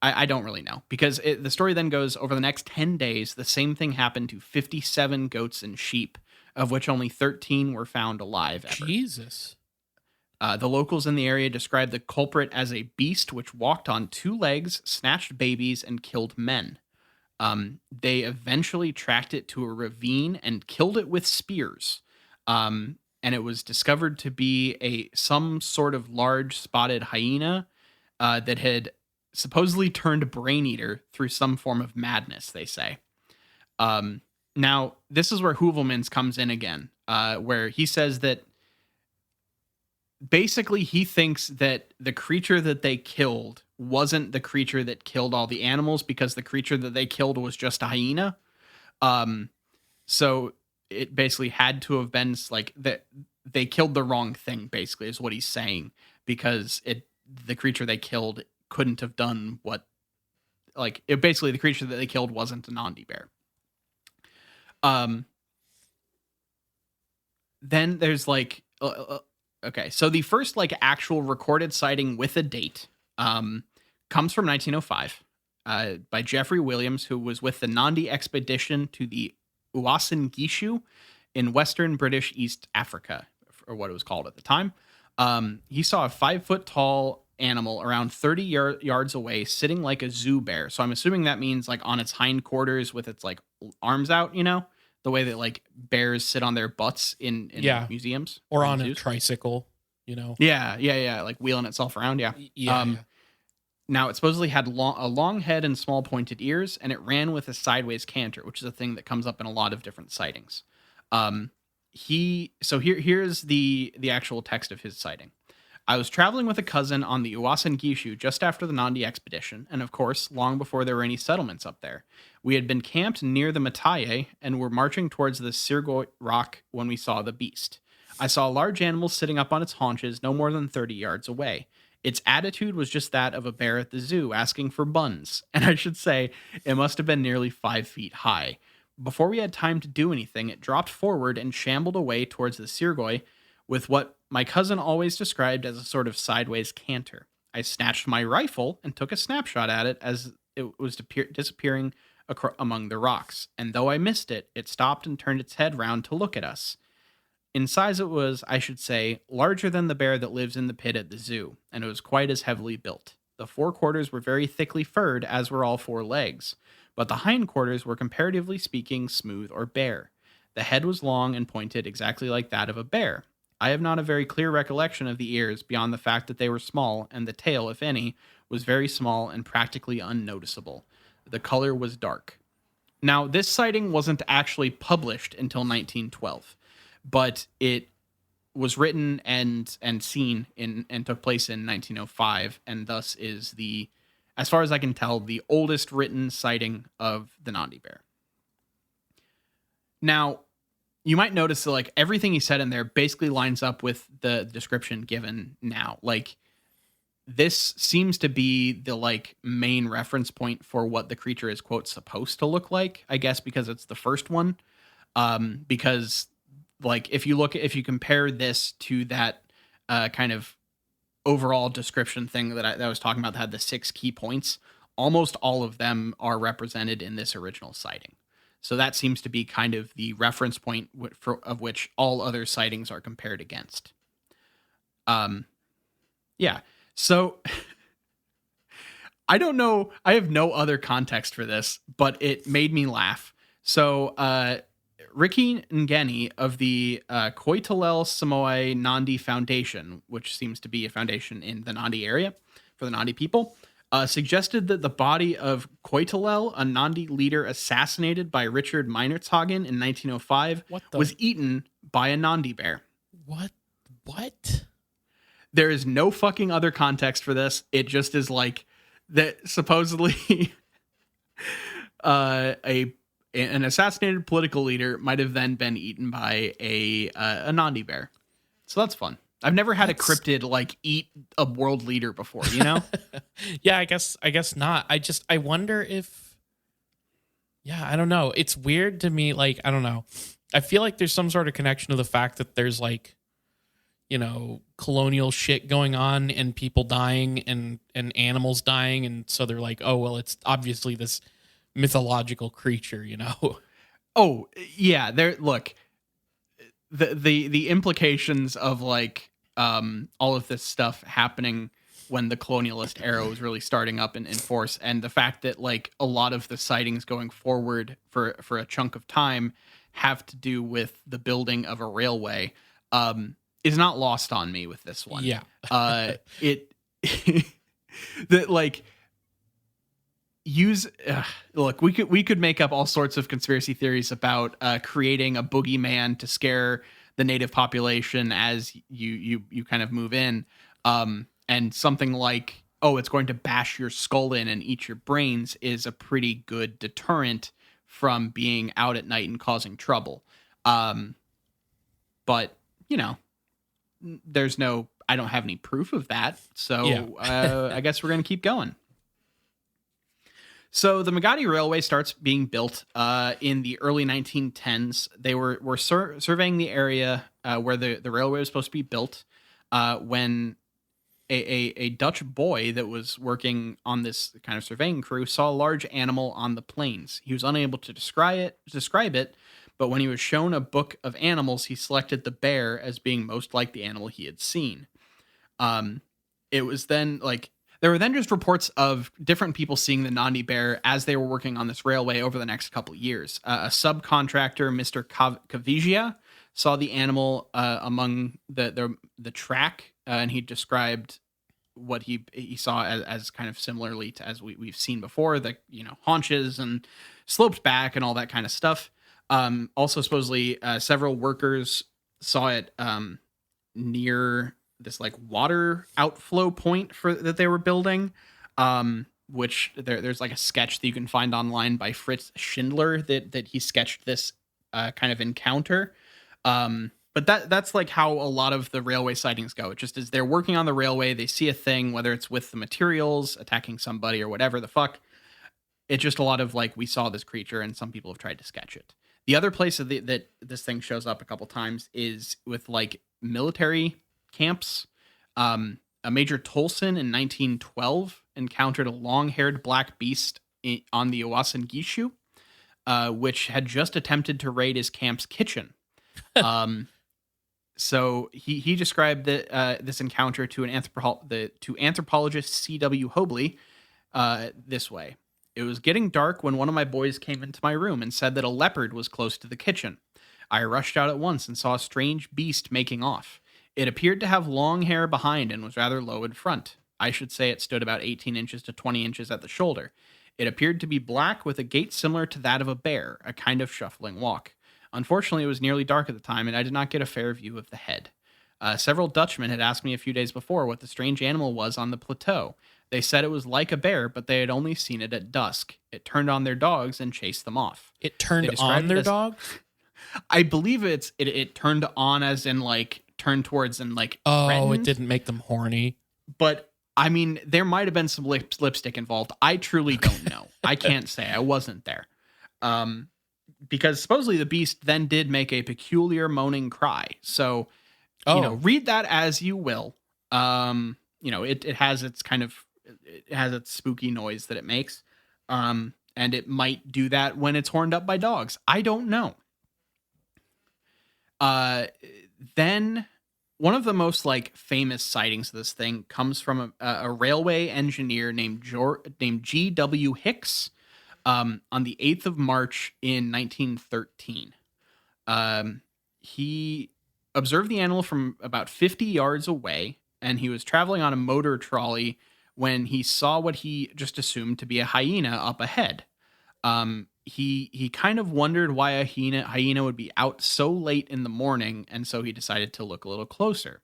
I don't really know, because the story then goes, over the next 10 days, the same thing happened to 57 goats and sheep, of which only 13 were found alive ever. Jesus. The locals in the area described the culprit as a beast which walked on 2 legs, snatched babies, and killed men. They eventually tracked it to a ravine and killed it with spears. And it was discovered to be some sort of large spotted hyena that had supposedly turned brain eater through some form of madness, they say. Now, this is where Heuvelmans comes in again, where he says that basically he thinks that the creature that they killed wasn't the creature that killed all the animals, because the creature that they killed was just a hyena. So it basically had to have been like that they killed the wrong thing, basically, is what he's saying, because the creature they killed couldn't have done what, like, basically the creature that they killed wasn't a Nandi bear. Then there's like, okay, so the first like actual recorded sighting with a date comes from 1905 by Jeffrey Williams, who was with the Nandi expedition to the Uasin Gishu in western British East Africa, or what it was called at the time. He saw a 5 foot tall animal around 30 yards away sitting like a zoo bear. So I'm assuming that means like on its hindquarters with its like arms out, the way that like bears sit on their butts in Yeah. museums Or or in on a zoos. tricycle, you know? Yeah, like wheeling itself around. Yeah. Yeah. Yeah. Now, it supposedly had a long head and small pointed ears, and it ran with a sideways canter, which is a thing that comes up in a lot of different sightings. Um, here's the actual text of his sighting. I was traveling with a cousin on the Uasin Gishu just after the Nandi expedition, and of course, long before there were any settlements up there. We had been camped near the Mataye and were marching towards the Sirgoy rock when we saw the beast. I saw a large animal sitting up on its haunches no more than 30 yards away. Its attitude was just that of a bear at the zoo asking for buns, and I should say, it must have been nearly 5 feet high. Before we had time to do anything, it dropped forward and shambled away towards the Sirgoy with what my cousin always described as a sort of sideways canter. I snatched my rifle and took a snapshot at it as it was disappearing among the rocks, and though I missed it, it stopped and turned its head round to look at us. In size, it was, I should say, larger than the bear that lives in the pit at the zoo, and it was quite as heavily built. The forequarters were very thickly furred, as were all four legs, but the hindquarters were comparatively speaking smooth or bare. The head was long and pointed exactly like that of a bear. I have not a very clear recollection of the ears beyond the fact that they were small, and the tail, if any, was very small and practically unnoticeable. The color was dark. Now, this sighting wasn't actually published until 1912, but it was written and seen in and took place in 1905, and thus is the, as far as I can tell, the oldest written sighting of the Nandi Bear. Now, you might notice that like everything he said in there basically lines up with the description given now. Like this seems to be the like main reference point for what the creature is quote supposed to look like, I guess, because it's the first one. Because like if you compare this to that kind of overall description thing that I was talking about that had the 6 key points, almost all of them are represented in this original sighting. So that seems to be kind of the reference point of which all other sightings are compared against. Yeah. So I don't know. I have no other context for this, but it made me laugh. So Ricky Ngeni of the Koitalel Samoa Nandi Foundation, which seems to be a foundation in the Nandi area for the Nandi people, suggested that the body of Koitalel, a Nandi leader assassinated by Richard Meinertzhagen in 1905, was eaten by a Nandi bear. What? There is no fucking other context for this. It just is like that supposedly an assassinated political leader might have then been eaten by a Nandi bear. So that's fun. I've never had a cryptid like eat a world leader before, you know? Yeah, I guess not. I wonder if, yeah, I don't know. It's weird to me. Like, I don't know. I feel like there's some sort of connection to the fact that there's like, you know, colonial shit going on and people dying and animals dying. And so they're like, oh, well, it's obviously this mythological creature, you know? Oh, yeah. Look, the implications of like all of this stuff happening when the colonialist era was really starting up in force, and the fact that like a lot of the sightings going forward for a chunk of time have to do with the building of a railway is not lost on me with this one. Yeah. It that like look, we could make up all sorts of conspiracy theories about creating a boogeyman to scare the native population as you kind of move in, and something like, oh, it's going to bash your skull in and eat your brains is a pretty good deterrent from being out at night and causing trouble. But you know, I don't have any proof of that, so yeah. I guess we're gonna keep going. So the Magadi Railway starts being built in the early 1910s. They were surveying the area where the railway was supposed to be built when a Dutch boy that was working on this kind of surveying crew saw a large animal on the plains. He was unable to describe it, but when he was shown a book of animals, he selected the bear as being most like the animal he had seen. Um, it was then like there were then just reports of different people seeing the Nandi Bear as they were working on this railway over the next couple of years. A subcontractor, Mr. Kavigia, saw the animal among the track, and he described what he saw as kind of similarly to as we've seen before, the haunches and sloped back and all that kind of stuff. Also, supposedly, several workers saw it near this like water outflow point for that they were building, which there's like a sketch that you can find online by Fritz Schindler that he sketched this kind of encounter. But that's like how a lot of the railway sightings go. It just is they're working on the railway, they see a thing, whether it's with the materials attacking somebody or whatever the fuck. It's just a lot of like, we saw this creature and some people have tried to sketch it. The other place that this thing shows up a couple times is with like military camps. A Major Tolson in 1912 encountered a long-haired black beast on the Owassen Gishu, which had just attempted to raid his camp's kitchen. So he described this encounter to anthropologist C.W. Hobley this way. It was getting dark when one of my boys came into my room and said that a leopard was close to the kitchen. I rushed out at once and saw a strange beast making off. It appeared to have long hair behind and was rather low in front. I should say it stood about 18 inches to 20 inches at the shoulder. It appeared to be black with a gait similar to that of a bear, a kind of shuffling walk. Unfortunately, it was nearly dark at the time, and I did not get a fair view of the head. Several Dutchmen had asked me a few days before what the strange animal was on the plateau. They said it was like a bear, but they had only seen it at dusk. It turned on their dogs and chased them off. It turned on their dogs? I believe it turned on as in like turned towards and like threatened. It didn't make them horny. But I mean, there might have been some lipstick involved. I truly don't know. I can't say. I wasn't there. Because supposedly the beast then did make a peculiar moaning cry. So, read that as you will. It has its kind of, it has its spooky noise that it makes. And it might do that when it's horned up by dogs. I don't know. Then one of the most like famous sightings of this thing comes from a railway engineer named G.W. Hicks on the 8th of March in 1913. He observed the animal from about 50 yards away, and he was traveling on a motor trolley when he saw what he just assumed to be a hyena up ahead. He kind of wondered why a hyena would be out so late in the morning, and so he decided to look a little closer.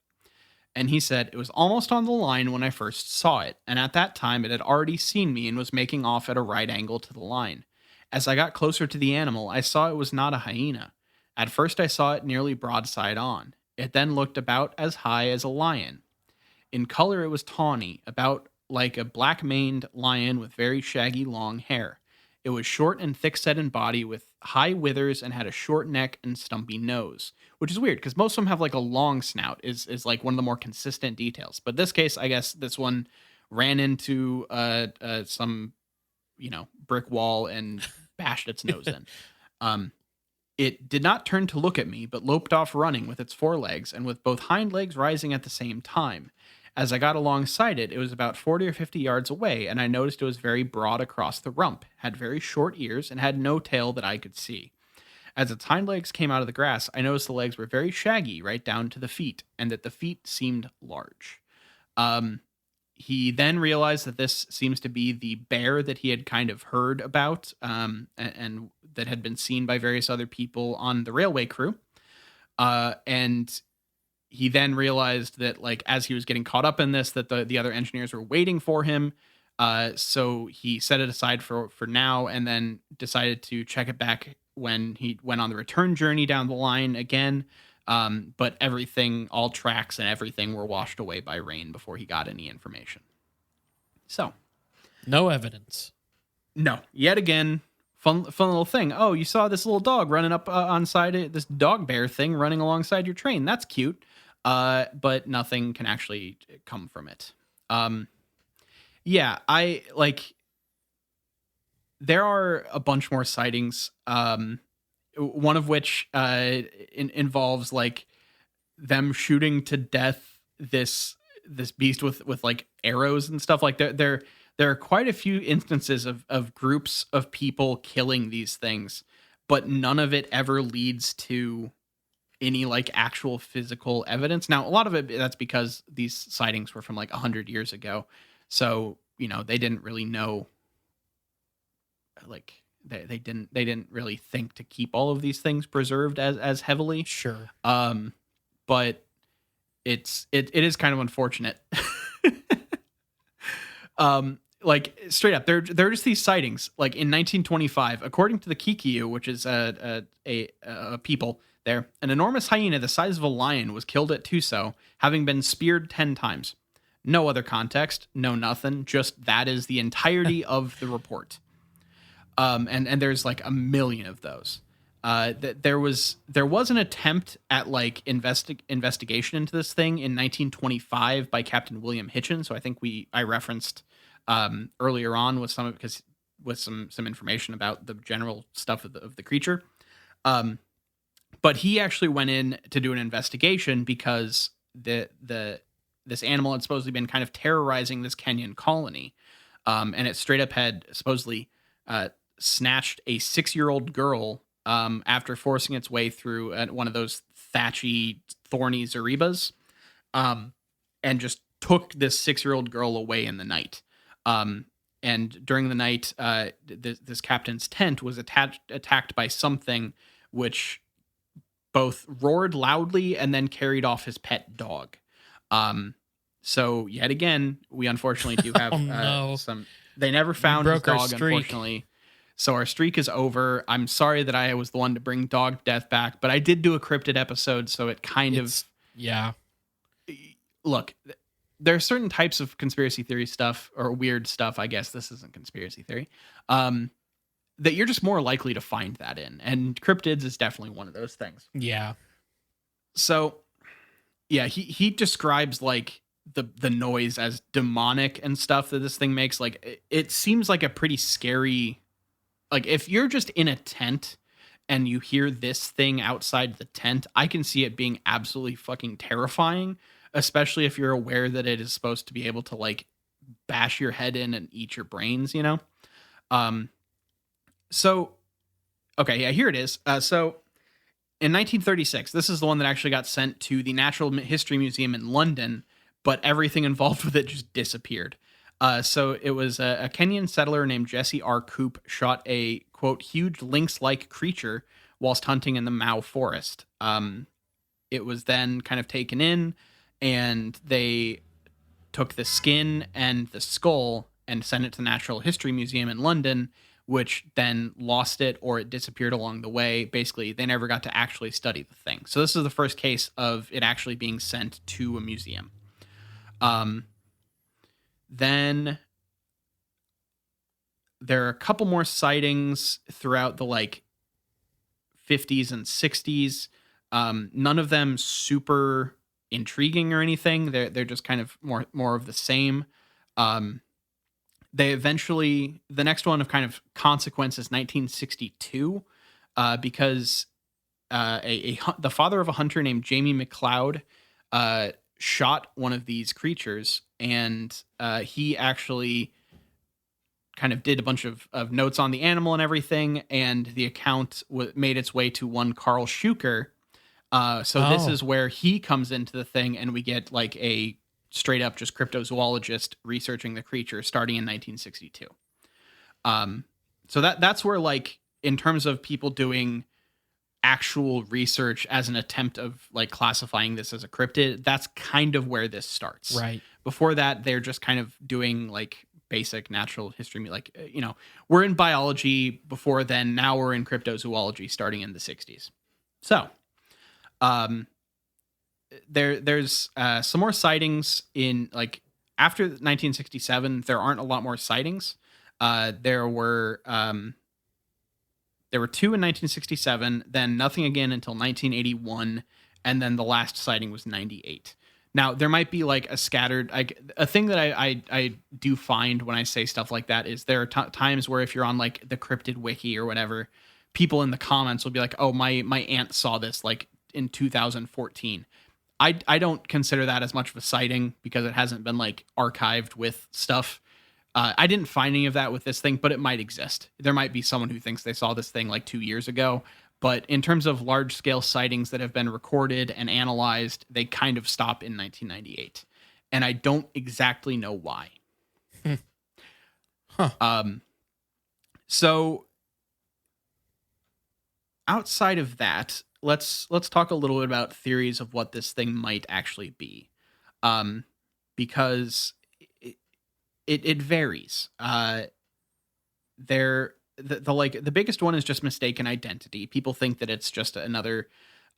And he said, it was almost on the line when I first saw it, and at that time it had already seen me and was making off at a right angle to the line. As I got closer to the animal, I saw it was not a hyena. At first I saw it nearly broadside on. It then looked about as high as a lion. In color it was tawny, about like a black-maned lion with very shaggy long hair. It was short and thick-set in body with high withers and had a short neck and stumpy nose, which is weird because most of them have like a long snout is like one of the more consistent details. But this case, I guess this one ran into some, brick wall and bashed its nose in. It did not turn to look at me, but loped off running with its forelegs and with both hind legs rising at the same time. As I got alongside it, it was about 40 or 50 yards away, and I noticed it was very broad across the rump, had very short ears, and had no tail that I could see. As its hind legs came out of the grass, I noticed the legs were very shaggy right down to the feet, and that the feet seemed large. He then realized that this seems to be the bear that he had kind of heard about, and that had been seen by various other people on the railway crew. And he then realized that, like, as he was getting caught up in this, that the other engineers were waiting for him. So he set it aside for now, and then decided to check it back when he went on the return journey down the line again. But everything, all tracks and everything were washed away by rain before he got any information. So. No evidence. No. Yet again, fun little thing. Oh, you saw this little dog running up on side this dog bear thing running alongside your train. That's cute. but nothing can actually come from it. Um, yeah, I like there are a bunch more sightings. One of which involves like them shooting to death this beast with like arrows and stuff. Like there are quite a few instances of groups of people killing these things, but none of it ever leads to any like actual physical evidence. Now, a lot of it that's because these sightings were from like 100 years ago, so they didn't really know, like they didn't really think to keep all of these things preserved as heavily. Sure. Um, but it is kind of unfortunate. Like straight up, there are just these sightings. Like in 1925, according to the Kikiu, which is a people there, an enormous hyena the size of a lion was killed at Tuso, having been speared 10 times. No other context, no nothing. Just that is the entirety of the report. And there's like a million of those. There was an attempt at like investigation into this thing in 1925 by Captain William Hitchin. So I think I referenced earlier on with some information about the general stuff of the creature. But he actually went in to do an investigation because this animal had supposedly been kind of terrorizing this Kenyan colony, and it straight up had supposedly snatched a 6-year-old girl after forcing its way through one of those thatchy, thorny zaribas, and just took this 6-year-old girl away in the night. And during the night, this captain's tent was attacked by something which both roared loudly and then carried off his pet dog. So yet again, we unfortunately do have Oh no. some. They never found his broke our dog, streak. unfortunately. So our streak is over. I'm sorry that I was the one to bring dog death back, but I did do a cryptid episode, so it kind of Yeah. look. There are certain types of conspiracy theory stuff or weird stuff. I guess this isn't conspiracy theory. That you're just more likely to find that in, and cryptids is definitely one of those things. Yeah. So, yeah, he describes like the noise as demonic and stuff that this thing makes. Like it seems like a pretty scary. Like if you're just in a tent and you hear this thing outside the tent, I can see it being absolutely fucking terrifying, especially if you're aware that it is supposed to be able to like bash your head in and eat your brains, So, okay, yeah, here it is. So in 1936, this is the one that actually got sent to the Natural History Museum in London, but everything involved with it just disappeared. So it was a Kenyan settler named Jesse R. Coop shot a, quote, huge lynx-like creature whilst hunting in the Mau forest. It was then kind of taken in, and they took the skin and the skull and sent it to the Natural History Museum in London, which then lost it or it disappeared along the way. Basically, they never got to actually study the thing. So this is the first case of it actually being sent to a museum. Then there are a couple more sightings throughout the like 50s and 60s. None of them super intriguing or anything. They're just kind of more of the same. They eventually, the next one of kind of consequence is 1962, because the father of a hunter named Jamie McLeod shot one of these creatures, and he actually kind of did a bunch of notes on the animal and everything, and the account made its way to one Carl Schuker. So this is where he comes into the thing, and we get like a straight up just cryptozoologist researching the creature starting in 1962. So that's where, like, in terms of people doing actual research as an attempt of like classifying this as a cryptid, that's kind of where this starts. Right. Before that, they're just kind of doing like basic natural history, like, we're in biology before then. Now we're in cryptozoology starting in the 60s. So, there's some more sightings in like after 1967. There aren't a lot more sightings. There were two in 1967, then nothing again until 1981, and then the last sighting was 98. Now there might be like a scattered, like a thing that I do find when I say stuff like that is there are times where if you're on like the cryptid wiki or whatever, people in the comments will be like, oh, my aunt saw this like in 2014. I don't consider that as much of a sighting because it hasn't been like archived with stuff. I didn't find any of that with this thing, but it might exist. There might be someone who thinks they saw this thing like 2 years ago. But in terms of large scale sightings that have been recorded and analyzed, they kind of stop in 1998. And I don't exactly know why. Huh. So outside of that, let's talk a little bit about theories of what this thing might actually be. Because it varies. The like the biggest one is just mistaken identity. People think that it's just another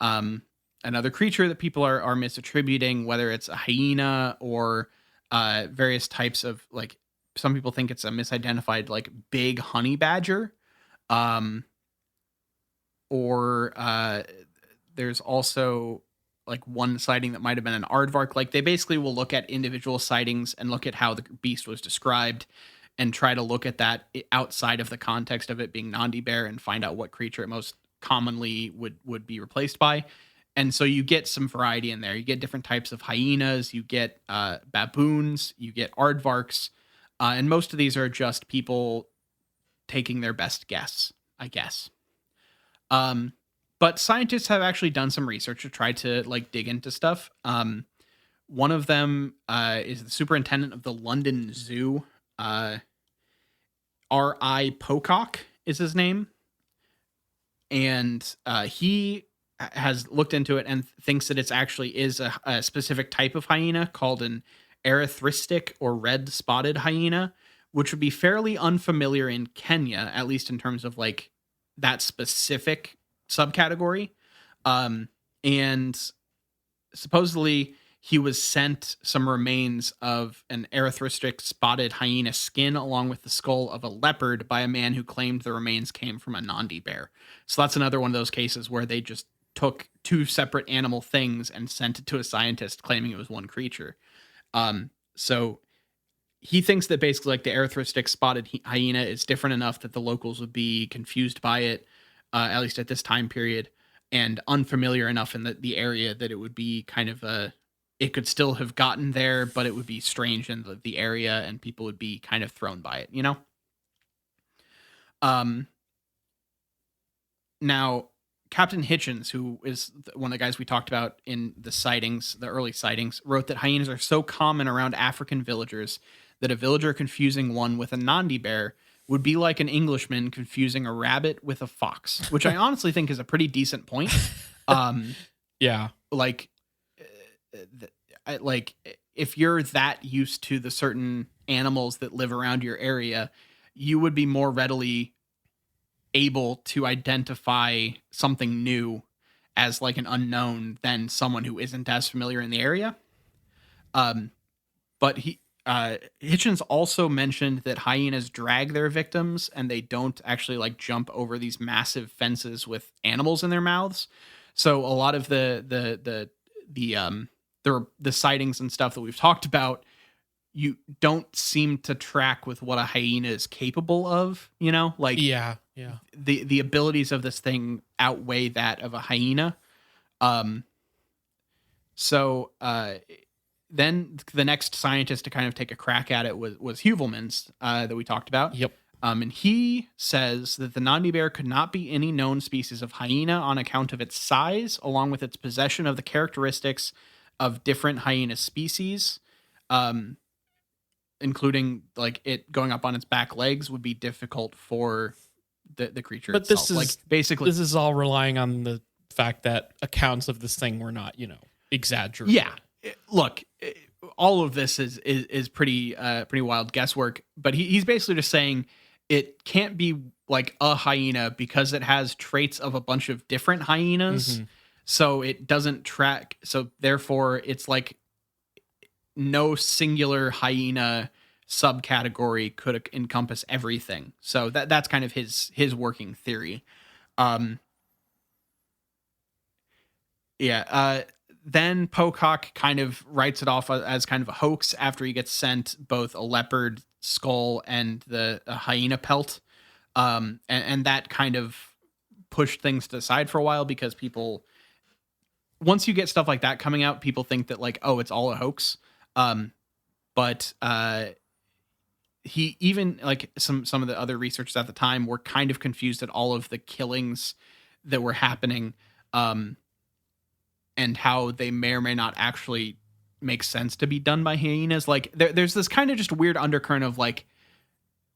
creature that people are misattributing, whether it's a hyena or various types of like some people think it's a misidentified like big honey badger. Or there's also like one sighting that might have been an aardvark. Like they basically will look at individual sightings and look at how the beast was described and try to look at that outside of the context of it being Nandi Bear and find out what creature it most commonly would be replaced by. And so you get some variety in there. You get different types of hyenas, you get baboons, you get aardvarks, and most of these are just people taking their best guess, I guess. But scientists have actually done some research to try to like dig into stuff. One of them is the superintendent of the London Zoo. R.I. Pocock is his name. And he has looked into it and thinks that it's actually is a specific type of hyena called an erythristic or red spotted hyena, which would be fairly unfamiliar in Kenya, at least in terms of like that specific subcategory. And supposedly he was sent some remains of an erythristic spotted hyena skin along with the skull of a leopard by a man who claimed the remains came from a Nandi bear. So that's another one of those cases where they just took two separate animal things and sent it to a scientist claiming it was one creature. So he thinks that basically like the erythristic spotted hyena is different enough that the locals would be confused by it, at least at this time period, and unfamiliar enough in the area that it would be kind of it could still have gotten there, but it would be strange in the area and people would be kind of thrown by it, you know? Now, Captain Hitchens, who is one of the guys we talked about in the sightings, the early sightings, wrote that hyenas are so common around African villagers that a villager confusing one with a Nandi bear would be like an Englishman confusing a rabbit with a fox, which I honestly think is a pretty decent point. Yeah. Like, like if you're that used to the certain animals that live around your area, you would be more readily able to identify something new as like an unknown than someone who isn't as familiar in the area. But Hitchens also mentioned that hyenas drag their victims and they don't actually like jump over these massive fences with animals in their mouths. So a lot of the sightings and stuff that we've talked about, you don't seem to track with what a hyena is capable of, you know, like Yeah. the abilities of this thing outweigh that of a hyena. So then the next scientist to kind of take a crack at it was Heuvelmans that we talked about. Yep. And he says that the Nandi bear could not be any known species of hyena on account of its size, along with its possession of the characteristics of different hyena species, including like it going up on its back legs would be difficult for the creature But itself. Like basically, this is all relying on the fact that accounts of this thing were not, exaggerated. yeah. Look, all of this is pretty wild guesswork. But he's basically just saying it can't be like a hyena because it has traits of a bunch of different hyenas. Mm-hmm. So it doesn't track. So therefore, it's like no singular hyena subcategory could encompass everything. So that's kind of his working theory. Yeah. Then Pocock kind of writes it off as kind of a hoax after he gets sent both a leopard skull and the a hyena pelt. And that kind of pushed things to the side for a while because people, once you get stuff like that coming out, people think that like, oh, it's all a hoax. But he even like some of the other researchers at the time were kind of confused at all of the killings that were happening. And how they may or may not actually make sense to be done by hyenas. Like there's this kind of just weird undercurrent of like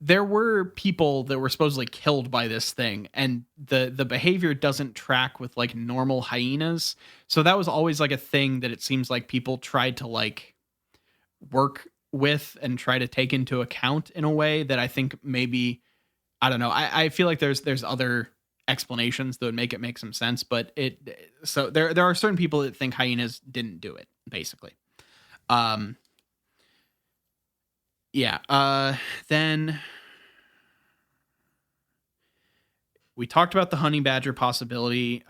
there were people that were supposedly killed by this thing, and the behavior doesn't track with like normal hyenas. So that was always like a thing that it seems like people tried to like work with and try to take into account in a way that I think maybe I don't know. I feel like there's other explanations that would make it make some sense, but it so there are certain people that think hyenas didn't do it, basically. Um yeah. Then we talked about the honey badger possibility.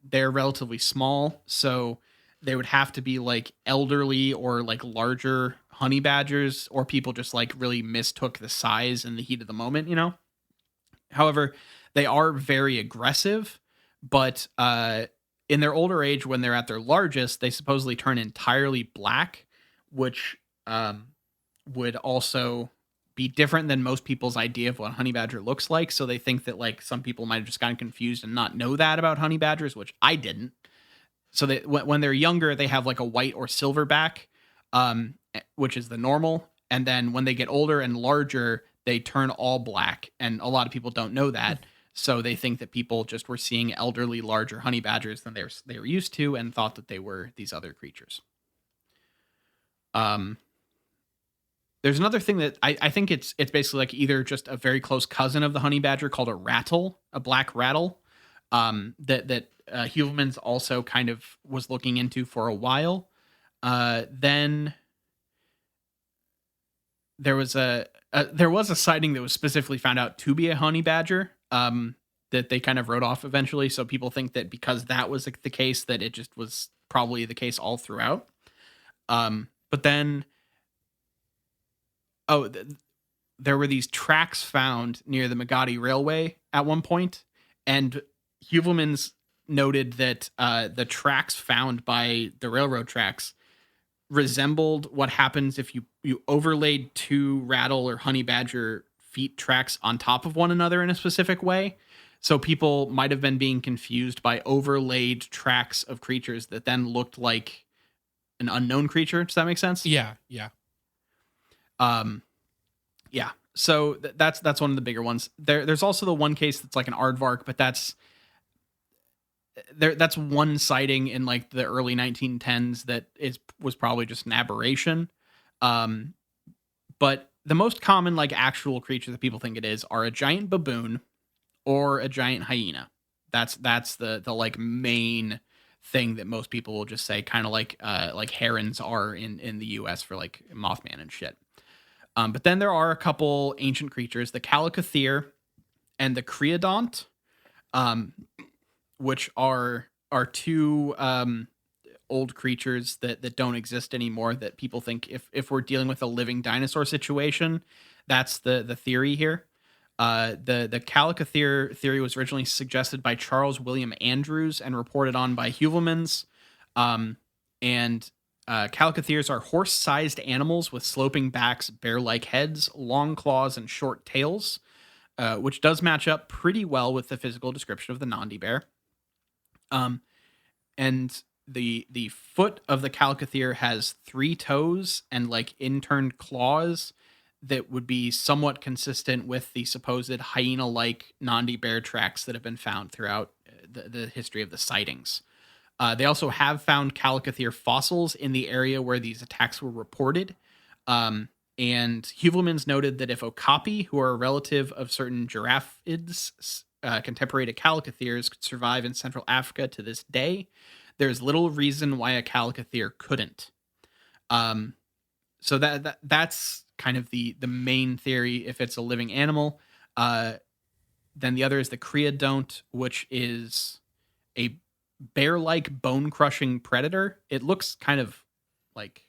They're relatively small, so they would have to be like elderly or like larger honey badgers, or people just like really mistook the size and the heat of the moment, you know? However, they are very aggressive, but in their older age, when they're at their largest, they supposedly turn entirely black, which would also be different than most people's idea of what a honey badger looks like. So they think that like some people might have just gotten confused and not know that about honey badgers, which I didn't. So they, when they're younger, they have like a white or silver back, which is the normal. And then when they get older and larger, they turn all black. And a lot of people don't know that. So they think that people just were seeing elderly, larger honey badgers than they were used to, and thought that they were these other creatures. Um, there's another thing that I think it's basically like either just a very close cousin of the honey badger called a rattle, a black rattle, that Heuvelmans also kind of was looking into for a while. Then there was a sighting that was specifically found out to be a honey badger, that they kind of wrote off eventually. So people think that because that was the case, that it just was probably the case all throughout. But then, oh, there were these tracks found near the Magadi Railway at one point, and Heuvelmans noted that the tracks found by the railroad tracks resembled what happens if you overlaid two rattle or honey badger feet tracks on top of one another in a specific way. So people might have been being confused by overlaid tracks of creatures that then looked like an unknown creature. Does that make sense? Yeah, yeah. Um, yeah. So that's one of the bigger ones. There's also the one case that's like an aardvark, but that's one sighting in like the early 1910s that was probably just an aberration. But the most common like actual creature that people think it is are a giant baboon or a giant hyena. That's the like main thing that most people will just say, kind of like herons are in the US for like Mothman and shit. But then there are a couple ancient creatures, the Calicotherium and the Creodont, which are two old creatures that don't exist anymore, that people think if we're dealing with a living dinosaur situation, that's the theory here. The Calicotherium theory was originally suggested by Charles William Andrews and reported on by Heuvelmans. And Calicotheriums are horse-sized animals with sloping backs, bear-like heads, long claws, and short tails, which does match up pretty well with the physical description of the Nandi Bear. And the foot of the Calicotherium has 3 toes and like interned claws that would be somewhat consistent with the supposed hyena-like Nandi Bear tracks that have been found throughout the history of the sightings. They also have found Calicotherium fossils in the area where these attacks were reported. And Heuvelmans noted that if okapi, who are a relative of certain giraffids, contemporary to Calicotheriums, could survive in Central Africa to this day, there's little reason why a Calicotherium couldn't. So that's kind of the main theory if it's a living animal. Then the other is the Creodont, which is a bear-like bone-crushing predator. It looks kind of like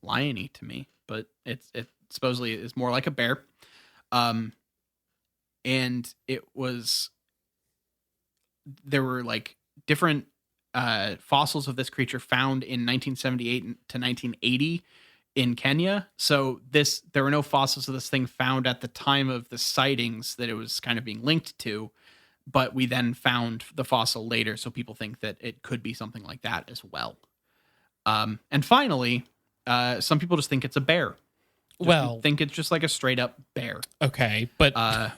lion-y to me, but it supposedly is more like a bear. Um, and there were like different fossils of this creature found in 1978 to 1980 in Kenya. So there were no fossils of this thing found at the time of the sightings that it was kind of being linked to, but we then found the fossil later, so people think that it could be something like that as well. And finally, some people just think it's a bear. Think it's just like a straight up bear. Okay, but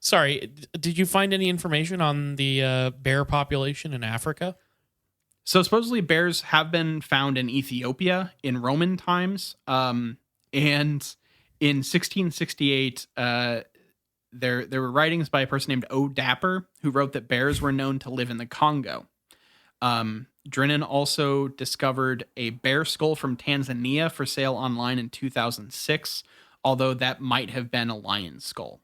sorry, did you find any information on the bear population in Africa? So supposedly bears have been found in Ethiopia in Roman times, and in 1668, there were writings by a person named O. Dapper who wrote that bears were known to live in the Congo. Drennan also discovered a bear skull from Tanzania for sale online in 2006, although that might have been a lion skull.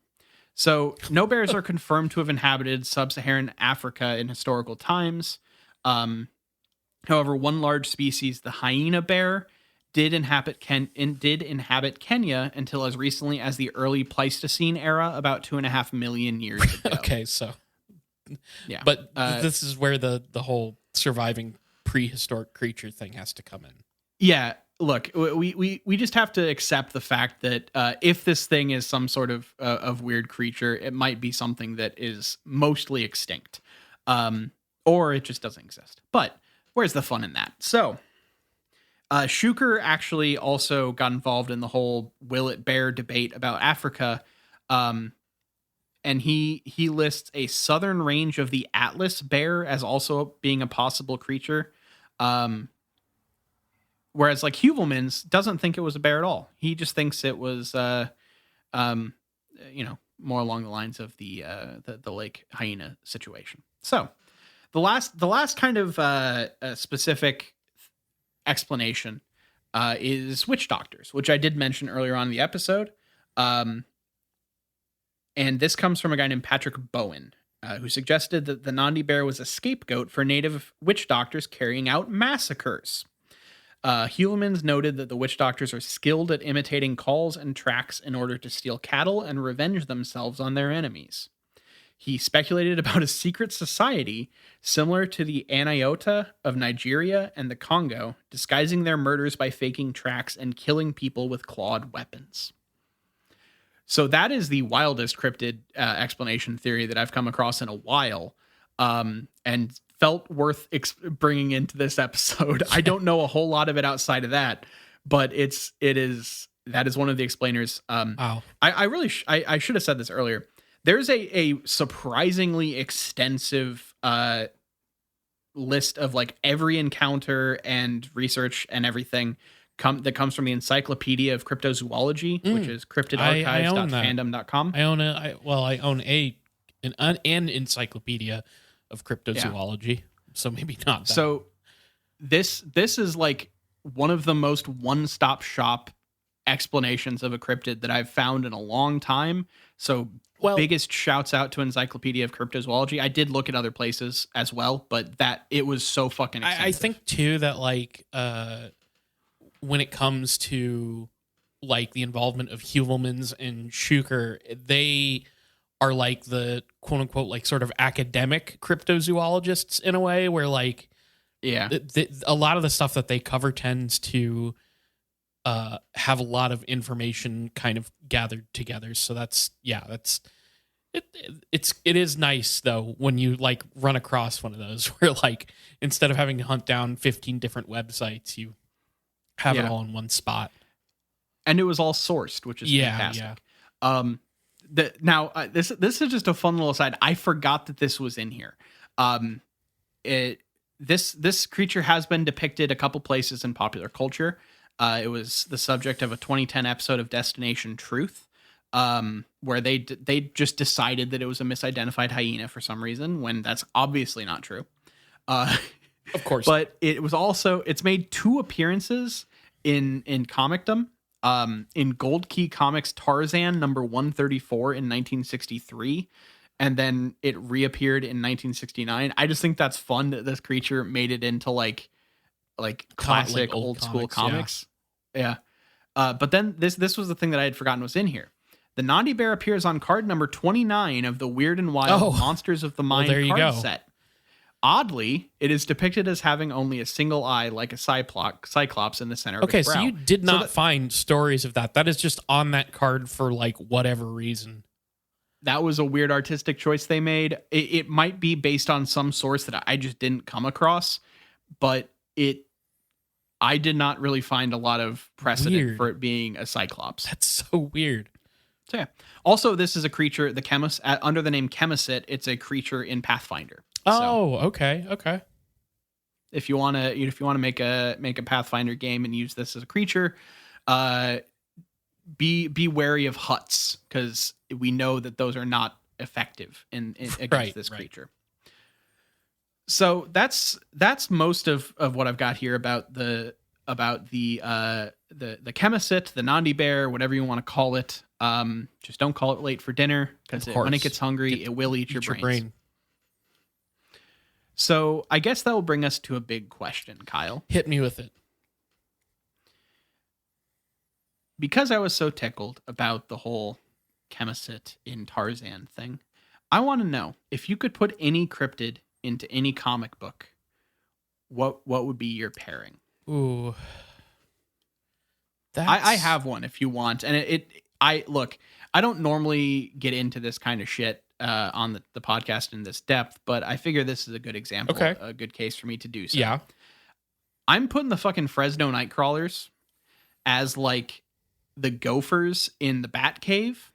So no bears are confirmed to have inhabited sub-Saharan Africa in historical times. However, one large species, the hyena bear, did inhabit Kenya until as recently as the early Pleistocene era, about 2.5 million years ago. Okay, so yeah, but this is where the whole surviving prehistoric creature thing has to come in. Yeah, look, we just have to accept the fact that if this thing is some sort of weird creature, it might be something that is mostly extinct, or it just doesn't exist. But where's the fun in that? So, Shuker actually also got involved in the whole will it bear debate about Africa, and he lists a southern range of the Atlas bear as also being a possible creature. Whereas like Heuvelmans doesn't think it was a bear at all. He just thinks it was, more along the lines of the lake hyena situation. So the last kind of specific explanation is witch doctors, which I did mention earlier on in the episode. And this comes from a guy named Patrick Bowen, who suggested that the Nandi Bear was a scapegoat for native witch doctors carrying out massacres. Heuvelmans noted that the witch doctors are skilled at imitating calls and tracks in order to steal cattle and revenge themselves on their enemies. He speculated about a secret society similar to the Aniota of Nigeria and the Congo, disguising their murders by faking tracks and killing people with clawed weapons. So that is the wildest cryptid explanation theory that I've come across in a while, and felt worth bringing into this episode. I don't know a whole lot of it outside of that, but that is one of the explainers. Wow. I should have said this earlier. There's a surprisingly extensive list of like every encounter and research and everything that comes from the Encyclopedia of Cryptozoology, which is cryptidarchives.fandom.com. I own an encyclopedia of cryptozoology, so maybe not that. So this is like one of the most one-stop shop explanations of a cryptid that I've found in a long time. So biggest shouts out to Encyclopedia of Cryptozoology. I did look at other places as well, but that it was so fucking extensive. I think too that like when it comes to like the involvement of Heuvelmans and Shuker, they are like the quote unquote like sort of academic cryptozoologists in a way where like a lot of the stuff that they cover tends to have a lot of information kind of gathered together. So it is nice though when you like run across one of those where like instead of having to hunt down 15 different websites, you have it all in one spot. And it was all sourced, which is fantastic. Yeah. This is just a fun little aside. I forgot that this was in here. This creature has been depicted a couple places in popular culture. It was the subject of a 2010 episode of Destination Truth, where they just decided that it was a misidentified hyena for some reason, when that's obviously not true. Of course. But it's made 2 appearances in comicdom. In Gold Key Comics Tarzan number 134 in 1963, and then it reappeared in 1969. I just think that's fun that this creature made it into like classic old old school comics, comics. Yeah. But then this was the thing that I had forgotten was in here. The Nandi Bear appears on card number 29 of the Weird and Wild Monsters of the Mind there you card go. set. Oddly, it is depicted as having only a single eye like a cyclops in the center of its brow. So you did not find stories of that. That is just on that card for like whatever reason. That was a weird artistic choice they made. It might be based on some source that I just didn't come across, but I did not really find a lot of precedent for it being a cyclops. That's so weird. So yeah. Also, this is a creature, the chemist under the name Chemicit. It's a creature in Pathfinder. Oh, okay. If you want to make a Pathfinder game and use this as a creature, be wary of huts, because we know that those are not effective in against this creature. So that's most of what I've got here about the Chemicit, the Nandi Bear, whatever you want to call it. Just don't call it late for dinner, because when it gets hungry, it will eat your brains. So I guess that will bring us to a big question, Kyle. Hit me with it. Because I was so tickled about the whole Chemicit in Tarzan thing, I want to know, if you could put any cryptid into any comic book, what would be your pairing? Ooh. I have one if you want. And I don't normally get into this kind of shit on the podcast in this depth, but I figure this is a good example, a good case for me to do so. Yeah. I'm putting the fucking Fresno Nightcrawlers as like the gophers in the Bat Cave.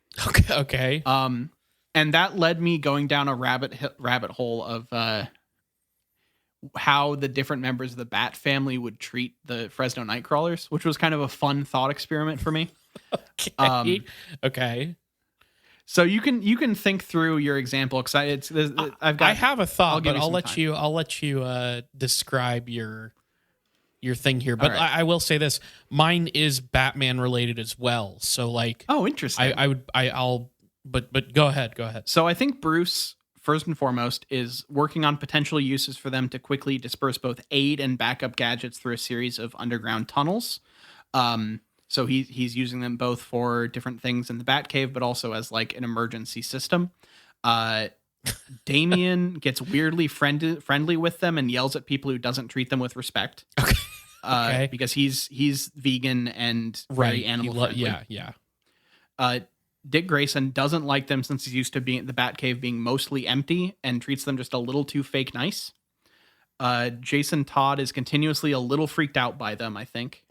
Okay. And that led me going down a rabbit hole of how the different members of the Bat family would treat the Fresno Nightcrawlers, which was kind of a fun thought experiment for me. Okay. So you can think through your example, because I have a thought, but I'll let you describe your thing here. But right. I will say this: mine is Batman related as well. So like, oh, interesting. But go ahead. So I think Bruce, first and foremost, is working on potential uses for them to quickly disperse both aid and backup gadgets through a series of underground tunnels. So he's using them both for different things in the Batcave, but also as like an emergency system. Damien gets weirdly friendly with them and yells at people who doesn't treat them with respect. Okay. Because he's vegan and very animal friendly. Yeah. Dick Grayson doesn't like them since he's used to being the Batcave being mostly empty and treats them just a little too fake nice. Jason Todd is continuously a little freaked out by them, I think.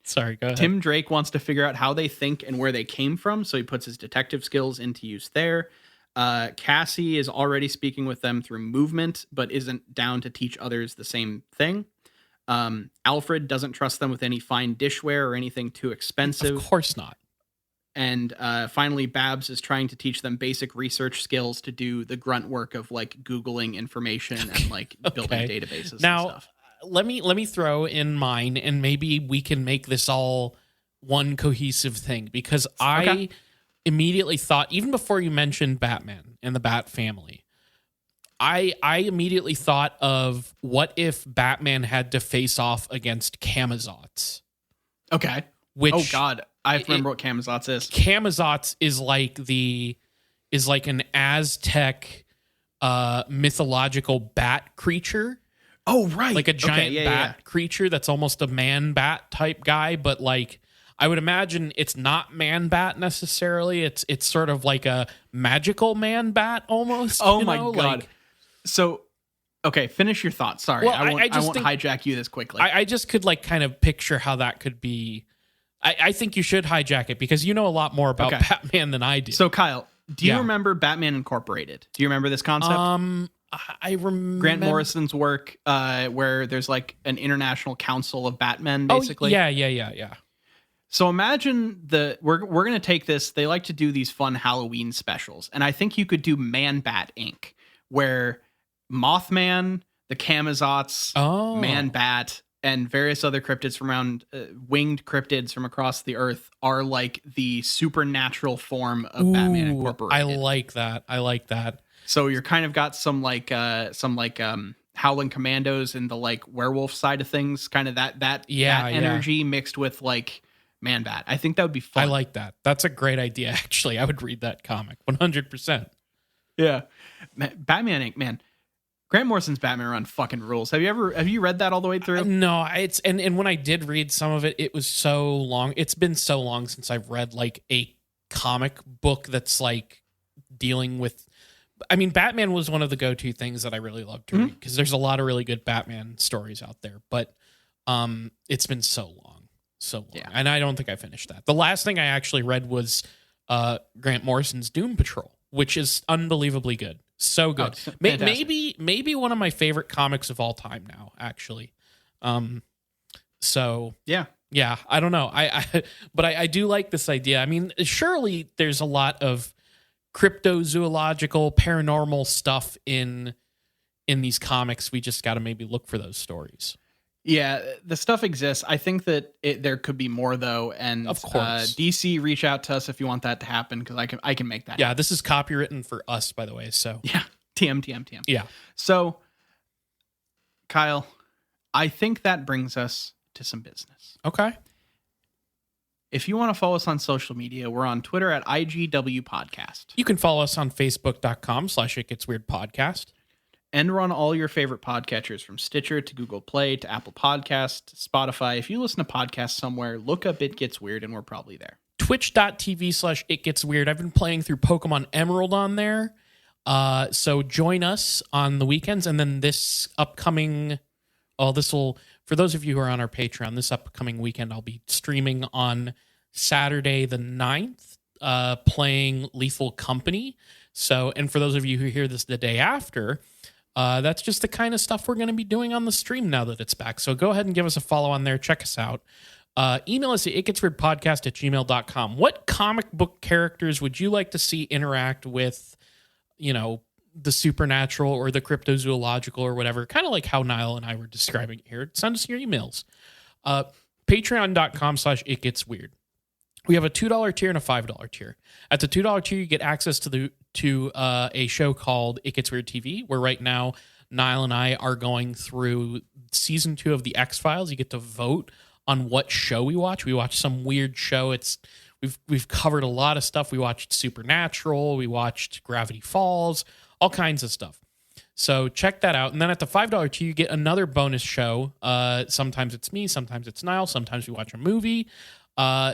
Sorry, go ahead. Tim Drake wants to figure out how they think and where they came from, so he puts his detective skills into use there. Cassie is already speaking with them through movement, but isn't down to teach others the same thing. Alfred doesn't trust them with any fine dishware or anything too expensive. Of course not. And finally, Babs is trying to teach them basic research skills to do the grunt work of like Googling information and like building databases now, and stuff. Let me throw in mine, and maybe we can make this all one cohesive thing, because I immediately thought, even before you mentioned Batman and the Bat family, I immediately thought of what if Batman had to face off against Camazotz. Okay. Oh God, I remember what Camazotz is. Camazotz is like an Aztec mythological bat creature. Oh, right. Like a giant bat creature that's almost a man-bat type guy, but like I would imagine it's not man-bat necessarily. It's sort of like a magical man-bat almost. Oh my God. So, okay, finish your thoughts. Sorry, well, I won't hijack you this quickly. I just could like kind of picture how that could be. I think you should hijack it, because you know a lot more about Batman than I do. So, Kyle, do you remember Batman Incorporated? Do you remember this concept? I remember Grant Morrison's work, where there's like an international council of Batmen, basically. Oh, yeah. So imagine we're going to take this. They like to do these fun Halloween specials, and I think you could do Man-Bat Inc., where Mothman, the Camazotz, Man-Bat, and various other cryptids from around winged cryptids from across the earth are like the supernatural form of Batman Ooh, I Incorporated. like that. I like that. So you're kind of got some howling commandos and the like werewolf side of things, kind of that Yeah, yeah. energy mixed with like ManBat. I think that would be I fun. like that. That's a great idea, actually. I would read that comic 100%. Yeah. Batman Inc. Man, Grant Morrison's Batman run fucking rules. Have you read that all the way through? No, it's and when I did read some of it, it was so long. It's been so long since I've read like a comic book that's like dealing with. I mean, Batman was one of the go-to things that I really loved to read because there's a lot of really good Batman stories out there. But it's been so long, Yeah. and I don't think I finished that. The last thing I actually read was Grant Morrison's Doom Patrol, which is unbelievably good. So good. Oh, Maybe one of my favorite comics of all time now, actually. So yeah. yeah, I don't know. But I do like this idea. I mean, surely there's a lot of cryptozoological, paranormal stuff in these comics. We just got to maybe look for those stories. Yeah, the stuff exists. I think that there could be more though, and Of course. DC, reach out to us if you want that to happen because I can make that. Yeah, happen. this is copywritten for us, by the way. So Yeah, TM. yeah. So, Kyle, I think that brings us to some business. Okay. If you want to follow us on social media, we're on Twitter at IGW Podcast. You can follow us on Facebook.com/ItGetsWeirdPodcast. And we're on all your favorite podcatchers from Stitcher to Google Play to Apple Podcast, Spotify. If you listen to podcasts somewhere, look up It Gets Weird and we're probably there. Twitch.tv/ItGetsWeird. I've been playing through Pokemon Emerald on there. So join us on the weekends. And then this upcoming, for those of you who are on our Patreon, this upcoming weekend, I'll be streaming on Saturday the 9th, playing Lethal Company. So, and for those of you who hear this the day after, that's just the kind of stuff we're going to be doing on the stream now that it's back. So go ahead and give us a follow on there. Check us out. Email us at itgetsweirdpodcast@gmail.com. What comic book characters would you like to see interact with, the supernatural or the cryptozoological or whatever? Kind of like how Nile and I were describing it here. Send us your emails. Patreon.com/itgetsweird. We have a $2 tier and a $5 tier. At the $2 tier, you get access to a show called It Gets Weird TV, where right now Nile and I are going through season 2 of the X-Files. You get to vote on what show we watch. We watch some weird show. We've covered a lot of stuff. We watched Supernatural. We watched Gravity Falls. All kinds of stuff. So check that out. And then at the $5 tier, you get another bonus show. Sometimes it's me. Sometimes it's Nile. Sometimes we watch a movie.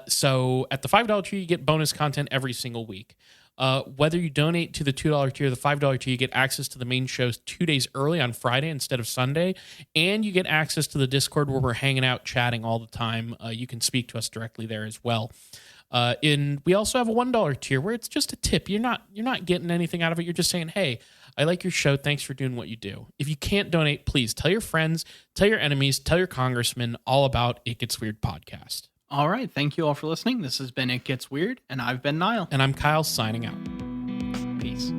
So at the $5 tier, you get bonus content every single week. Whether you donate to the $2 tier or the $5 tier, you get access to the main shows 2 days early on Friday instead of Sunday. And you get access to the Discord where we're hanging out, chatting all the time. You can speak to us directly there as well. We also have a $1 tier where it's just a tip. You're not getting anything out of it. You're just saying, hey, I like your show. Thanks for doing what you do. If you can't donate, please tell your friends, tell your enemies, tell your congressman all about It Gets Weird podcast. All right. Thank you all for listening. This has been It Gets Weird, and I've been Nile. And I'm Kyle signing out. Peace.